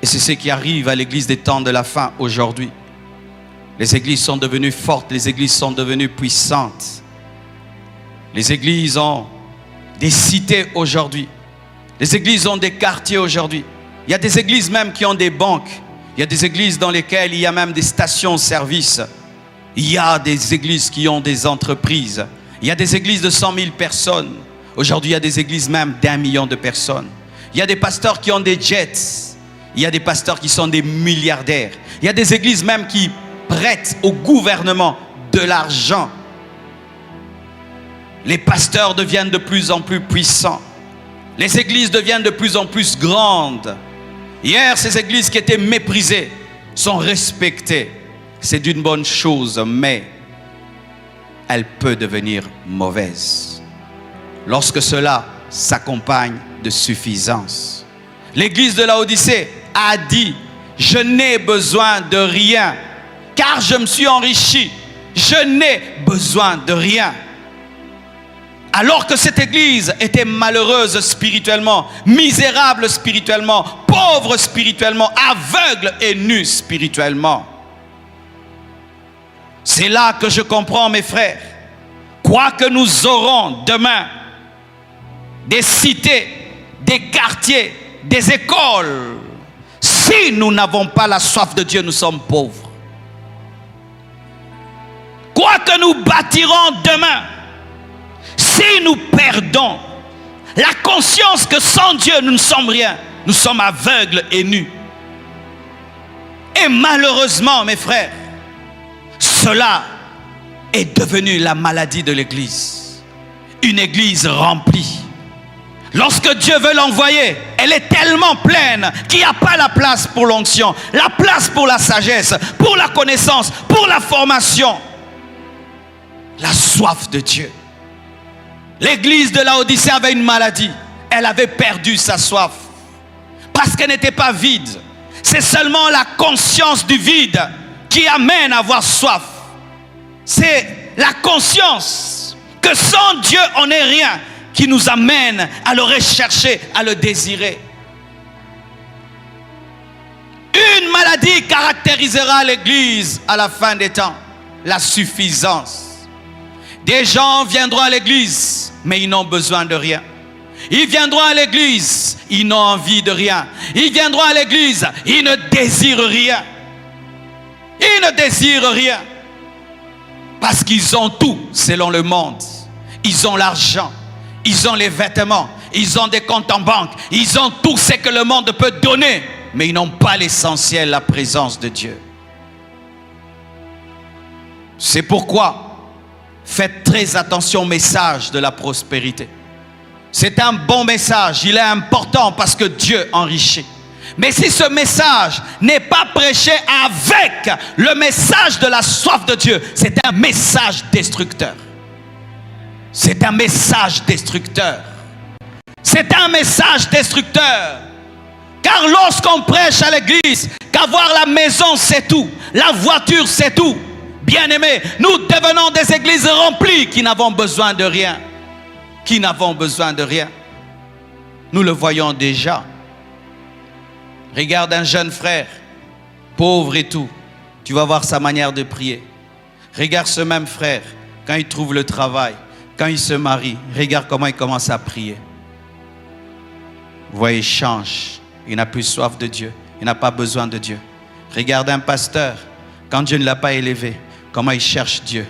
Et c'est ce qui arrive à l'église des temps de la fin aujourd'hui. Les églises sont devenues fortes, les églises sont devenues puissantes. Les églises ont des cités aujourd'hui. Les églises ont des quartiers aujourd'hui. Il y a des églises même qui ont des banques. Il y a des églises dans lesquelles il y a même des stations-service. Il y a des églises qui ont des entreprises. Il y a des églises de 100 000 personnes. Aujourd'hui, il y a des églises même d'1 million de personnes. Il y a des pasteurs qui ont des jets. Il y a des pasteurs qui sont des milliardaires. Il y a des églises même qui prêtent au gouvernement de l'argent. Les pasteurs deviennent de plus en plus puissants. Les églises deviennent de plus en plus grandes. Hier, ces églises qui étaient méprisées sont respectées. C'est d'une bonne chose, mais elle peut devenir mauvaise lorsque cela s'accompagne de suffisance. L'église de Laodicée a dit: je n'ai besoin de rien, car je me suis enrichi. Je n'ai besoin de rien. Alors que cette église était malheureuse spirituellement, misérable spirituellement, pauvre spirituellement, aveugle et nue spirituellement. C'est là que je comprends, mes frères, quoi que nous aurons demain, des cités, des quartiers, des écoles, si nous n'avons pas la soif de Dieu, nous sommes pauvres. Quoi que nous bâtirons demain, si nous perdons la conscience que sans Dieu nous ne sommes rien, nous sommes aveugles et nus. Et malheureusement, mes frères, cela est devenu la maladie de l'église. Une église remplie. Lorsque Dieu veut l'envoyer, elle est tellement pleine qu'il n'y a pas la place pour l'onction, la place pour la sagesse, pour la connaissance, pour la formation. La soif de Dieu. L'église de Laodicée avait une maladie. Elle avait perdu sa soif. Parce qu'elle n'était pas vide. C'est seulement la conscience du vide qui amène à avoir soif. C'est la conscience que sans Dieu on n'est rien qui nous amène à le rechercher, à le désirer. Une maladie caractérisera l'église à la fin des temps. La suffisance. Des gens viendront à l'église, mais ils n'ont besoin de rien. Ils viendront à l'église, ils n'ont envie de rien. Ils viendront à l'église, ils ne désirent rien. Ils ne désirent rien. Parce qu'ils ont tout selon le monde. Ils ont l'argent, ils ont les vêtements, ils ont des comptes en banque. Ils ont tout ce que le monde peut donner. Mais ils n'ont pas l'essentiel, la présence de Dieu. C'est pourquoi faites très attention au message de la prospérité. C'est un bon message, il est important parce que Dieu enrichit. Mais si ce message n'est pas prêché avec le message de la soif de Dieu, c'est un message destructeur. C'est un message destructeur. C'est un message destructeur. Car lorsqu'on prêche à l'église qu'avoir la maison c'est tout, la voiture c'est tout, bien-aimés, nous devenons des églises remplies qui n'avons besoin de rien. Qui n'avons besoin de rien. Nous le voyons déjà. Regarde un jeune frère, pauvre et tout. Tu vas voir sa manière de prier. Regarde ce même frère, quand il trouve le travail, quand il se marie, regarde comment il commence à prier. Vous voyez, il change. Il n'a plus soif de Dieu. Il n'a pas besoin de Dieu. Regarde un pasteur, quand Dieu ne l'a pas élevé, comment il cherche Dieu.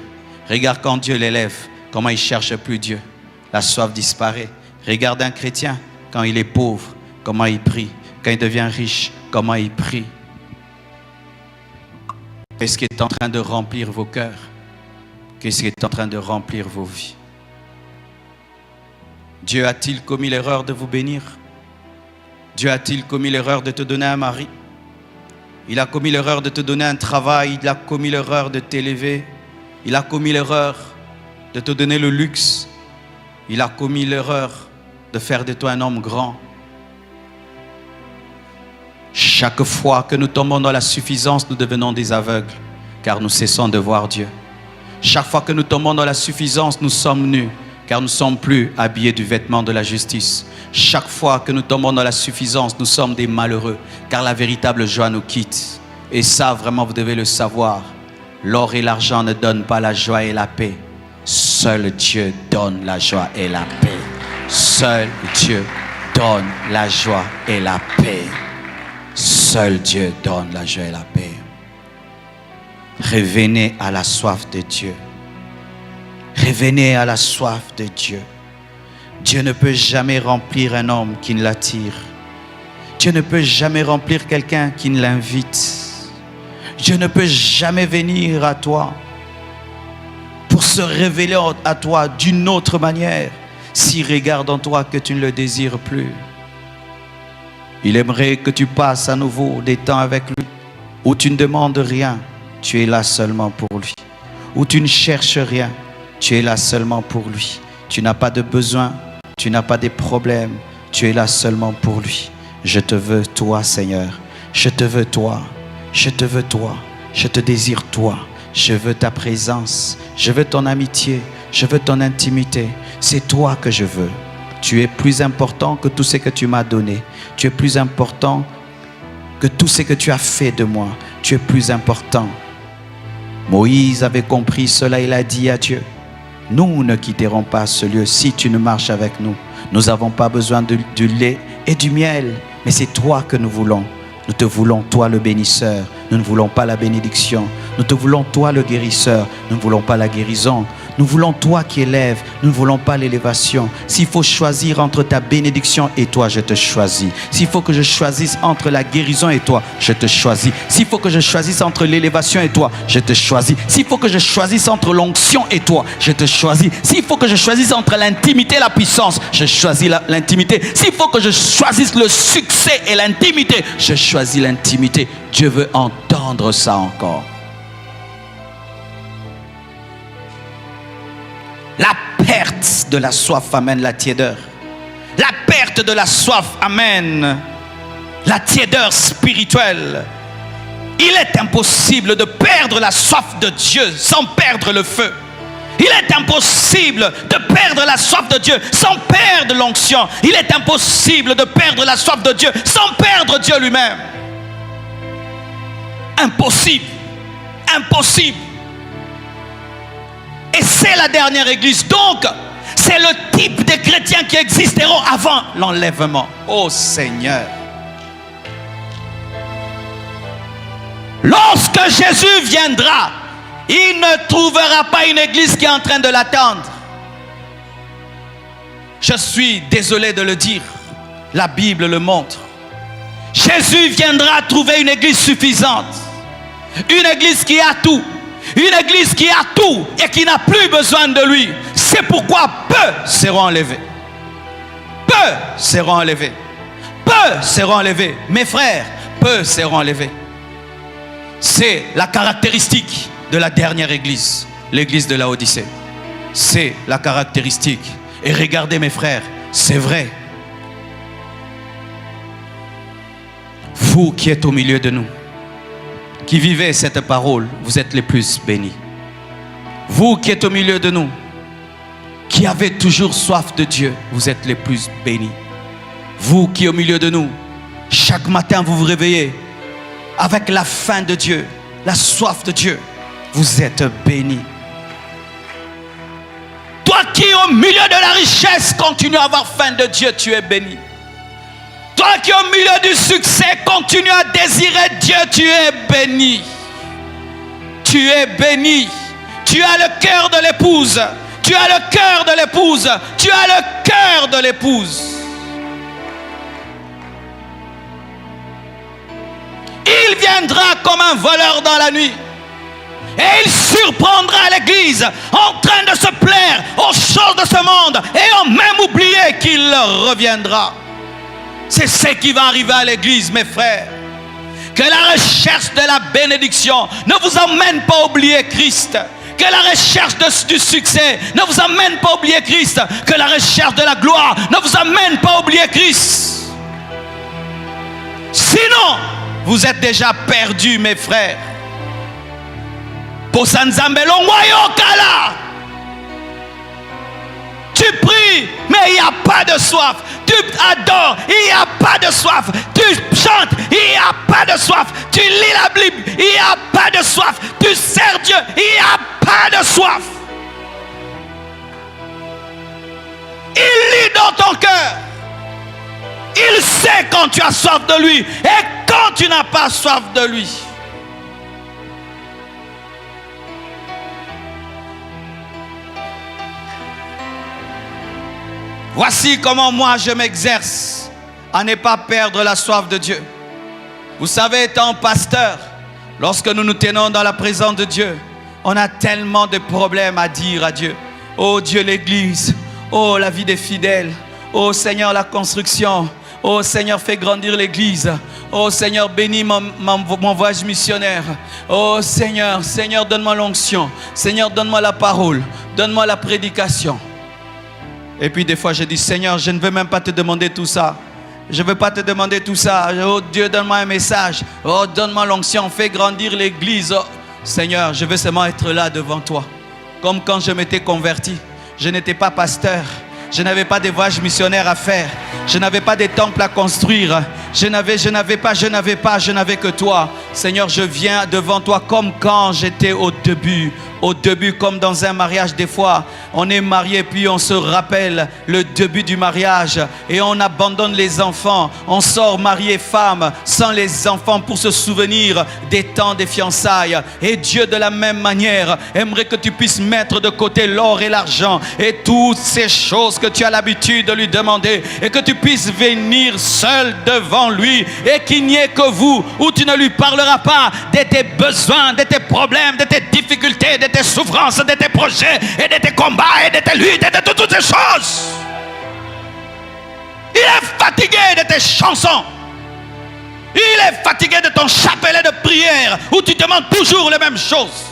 Regarde quand Dieu l'élève, comment il ne cherche plus Dieu. La soif disparaît. Regarde un chrétien, quand il est pauvre, comment il prie. Quand il devient riche, comment il prie. Qu'est-ce qui est en train de remplir vos cœurs? Qu'est-ce qui est en train de remplir vos vies? Dieu a-t-il commis l'erreur de vous bénir? Dieu a-t-il commis l'erreur de te donner un mari? Il a commis l'erreur de te donner un travail. Il a commis l'erreur de t'élever. Il a commis l'erreur de te donner le luxe. Il a commis l'erreur de faire de toi un homme grand. Chaque fois que nous tombons dans la suffisance, nous devenons des aveugles, car nous cessons de voir Dieu. Chaque fois que nous tombons dans la suffisance, nous sommes nus, car nous ne sommes plus habillés du vêtement de la justice. Chaque fois que nous tombons dans la suffisance, nous sommes des malheureux, car la véritable joie nous quitte. Et ça, vraiment, vous devez le savoir. L'or et l'argent ne donnent pas la joie et la paix. Seul Dieu donne la joie et la paix. Seul Dieu donne la joie et la paix. Seul Dieu donne la joie et la paix. Revenez à la soif de Dieu. Revenez à la soif de Dieu. Dieu ne peut jamais remplir un homme qui ne l'attire. Dieu ne peut jamais remplir quelqu'un qui ne l'invite. Je ne peux jamais venir à toi pour se révéler à toi d'une autre manière s'il regarde en toi que tu ne le désires plus. Il aimerait que tu passes à nouveau des temps avec lui où tu ne demandes rien, tu es là seulement pour lui. Où tu ne cherches rien, tu es là seulement pour lui. Tu n'as pas de besoin, tu n'as pas de problèmes, tu es là seulement pour lui. Je te veux toi, Seigneur. Je te veux toi. Je te veux toi. Je te désire toi. Je veux ta présence. Je veux ton amitié. Je veux ton intimité. C'est toi que je veux. Tu es plus important que tout ce que tu m'as donné. Tu es plus important que tout ce que tu as fait de moi. Tu es plus important. Moïse avait compris cela, il a dit à Dieu, nous ne quitterons pas ce lieu si tu ne marches avec nous. Nous n'avons pas besoin du lait et du miel, mais c'est toi que nous voulons. Nous te voulons, toi le bénisseur. Nous ne voulons pas la bénédiction. Nous te voulons, toi le guérisseur. Nous ne voulons pas la guérison. Nous voulons toi qui élèves. Nous ne voulons pas l'élévation. S'il faut choisir entre ta bénédiction et toi, je te choisis. S'il faut que je choisisse entre la guérison et toi, je te choisis. S'il faut que je choisisse entre l'élévation et toi, je te choisis. S'il faut que je choisisse entre l'onction et toi, je te choisis. S'il faut que je choisisse entre l'intimité et la puissance, je choisis l'intimité. S'il faut que je choisisse le succès et l'intimité, je choisis l'intimité. Dieu veut entendre ça encore. La perte de la soif amène la tiédeur. La perte de la soif amène la tiédeur spirituelle. Il est impossible de perdre la soif de Dieu sans perdre le feu. Il est impossible de perdre la soif de Dieu sans perdre l'onction. Il est impossible de perdre la soif de Dieu sans perdre Dieu lui-même. Impossible. Impossible. Et c'est la dernière église. Donc, c'est le type de chrétiens qui existeront avant l'enlèvement. Oh Seigneur. Lorsque Jésus viendra, il ne trouvera pas une église qui est en train de l'attendre. Je suis désolé de le dire. La Bible le montre. Jésus viendra trouver une église suffisante. Une église qui a tout. Une église qui a tout et qui n'a plus besoin de lui. C'est pourquoi peu seront enlevés. Peu seront enlevés. Peu seront enlevés. Mes frères, peu seront enlevés. C'est la caractéristique de la dernière église. L'église de Laodicée. C'est la caractéristique. Et regardez mes frères, c'est vrai. Vous qui êtes au milieu de nous, qui vivez cette parole, vous êtes les plus bénis. Vous qui êtes au milieu de nous, qui avez toujours soif de Dieu, vous êtes les plus bénis. Vous qui au milieu de nous, chaque matin vous vous réveillez avec la faim de Dieu, la soif de Dieu, vous êtes bénis. Toi qui au milieu de la richesse continue à avoir faim de Dieu, tu es béni. Toi qui au milieu du succès continue à désirer Dieu, tu es béni. Tu es béni. Tu as le cœur de l'épouse. Tu as le cœur de l'épouse. Tu as le cœur de l'épouse. Il viendra comme un voleur dans la nuit. Et il surprendra l'église en train de se plaire aux choses de ce monde et en même oublier qu'il reviendra. C'est ce qui va arriver à l'église, mes frères. Que la recherche de la bénédiction ne vous emmène pas à oublier Christ. Que la recherche du succès ne vous amène pas à oublier Christ. Que la recherche de la gloire ne vous amène pas à oublier Christ. Sinon, vous êtes déjà perdus, mes frères. Tu pries, mais il n'y a pas de soif. Tu adores, il n'y a pas de soif. Tu chantes, il n'y a pas de soif. Tu lis la Bible, il n'y a pas de soif. Tu sers Dieu, il n'y a pas de soif. Il lit dans ton cœur. Il sait quand tu as soif de lui et quand tu n'as pas soif de lui. Voici comment moi je m'exerce à ne pas perdre la soif de Dieu. Vous savez, étant pasteur, Lorsque nous nous tenons dans la présence de Dieu, on a tellement de problèmes à dire à Dieu. Oh Dieu, l'Église. Oh la vie des fidèles. Oh Seigneur, la construction. Oh Seigneur, fais grandir l'Église. Oh Seigneur, bénis mon voyage missionnaire. Oh Seigneur, Seigneur, donne-moi l'onction. Seigneur, donne-moi la parole. Donne-moi la prédication. Et puis des fois je dis, Seigneur, je ne veux même pas te demander tout ça. Je ne veux pas te demander tout ça. Oh Dieu, donne-moi un message. Oh, donne-moi l'onction. Fais grandir l'Église. Oh, Seigneur, je veux seulement être là devant toi. Comme quand je m'étais converti. Je n'étais pas pasteur. Je n'avais pas de voyages missionnaires à faire. Je n'avais pas de temples à construire. Je n'avais que toi. Seigneur, je viens devant toi comme quand j'étais au début. Au début, comme dans un mariage, des fois, on est marié, puis on se rappelle le début du mariage et on abandonne les enfants. On sort marié femme sans les enfants pour se souvenir des temps des fiançailles. Et Dieu, de la même manière, aimerait que tu puisses mettre de côté l'or et l'argent et toutes ces choses que tu as l'habitude de lui demander et que tu puisses venir seul devant lui et qu'il n'y ait que vous, où tu ne lui parleras pas de tes besoins, de tes problèmes, de tes difficultés, de tes souffrances, de tes projets et de tes combats et de tes luttes et de toutes ces choses. Il est fatigué de tes chansons. Il est fatigué de ton chapelet de prière où tu demandes toujours les mêmes choses.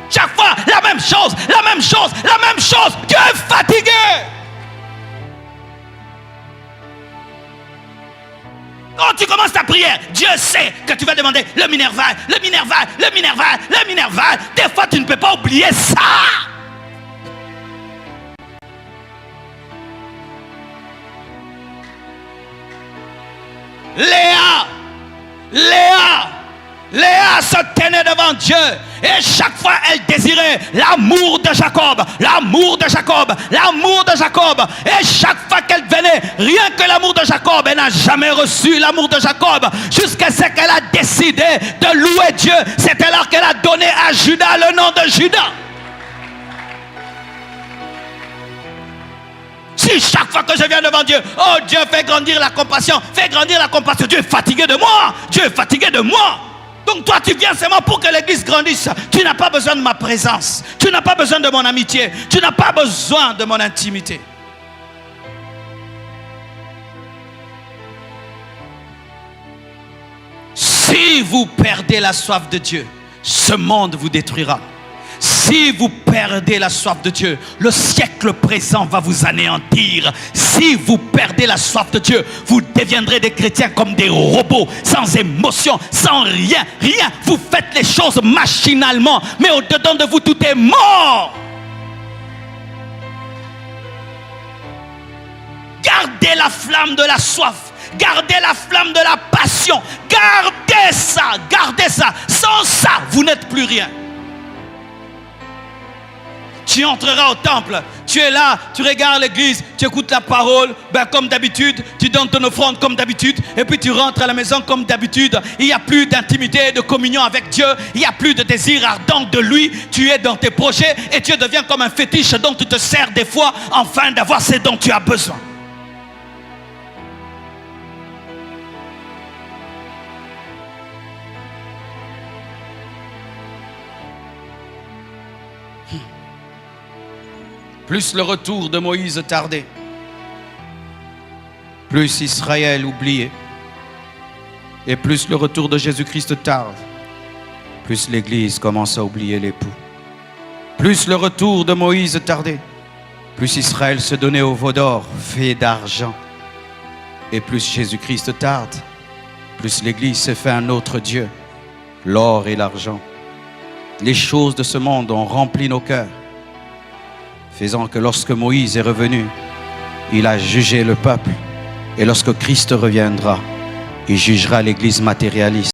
Chaque fois, la même chose, la même chose, la même chose. Tu es fatigué. Quand tu commences ta prière, Dieu sait que tu vas demander le Minerval, le Minerval, le Minerval, le Minerval. Des fois, tu ne peux pas oublier ça. Léa se tenait devant Dieu et chaque fois elle désirait l'amour de Jacob, l'amour de Jacob, l'amour de Jacob. Et chaque fois qu'elle venait, rien que l'amour de Jacob, elle n'a jamais reçu l'amour de Jacob jusqu'à ce qu'elle a décidé de louer Dieu. C'est alors qu'elle a donné à Judas le nom de Judas. Si chaque fois que je viens devant Dieu, oh Dieu, fais grandir la compassion, fais grandir la compassion. Dieu est fatigué de moi, Dieu est fatigué de moi. Donc toi tu viens seulement pour que l'église grandisse. Tu n'as pas besoin de ma présence. Tu n'as pas besoin de mon amitié. Tu n'as pas besoin de mon intimité. Si vous perdez la soif de Dieu, ce monde vous détruira. Si vous perdez la soif de Dieu, le siècle présent va vous anéantir. Si vous perdez la soif de Dieu, vous deviendrez des chrétiens comme des robots, sans émotion, sans rien, rien. Vous faites les choses machinalement, mais au-dedans de vous, tout est mort. Gardez la flamme de la soif. Gardez la flamme de la passion. Gardez ça, gardez ça. Sans ça, vous n'êtes plus rien. Tu entreras au temple, tu es là, tu regardes l'église, tu écoutes la parole, comme d'habitude, tu donnes ton offrande comme d'habitude, et puis tu rentres à la maison comme d'habitude. Il n'y a plus d'intimité, de communion avec Dieu, il n'y a plus de désir ardent de lui. Tu es dans tes projets et Dieu devient comme un fétiche dont tu te sers des fois afin d'avoir ce dont tu as besoin. Plus le retour de Moïse tardait, plus Israël oubliait. Et plus le retour de Jésus-Christ tarde, plus l'Église commence à oublier l'époux. Plus le retour de Moïse tardait, plus Israël se donnait au veau d'or fait d'argent. Et plus Jésus-Christ tarde, plus l'Église se fait un autre Dieu, l'or et l'argent. Les choses de ce monde ont rempli nos cœurs, faisant que lorsque Moïse est revenu, il a jugé le peuple. Et lorsque Christ reviendra, il jugera l'Église matérialiste.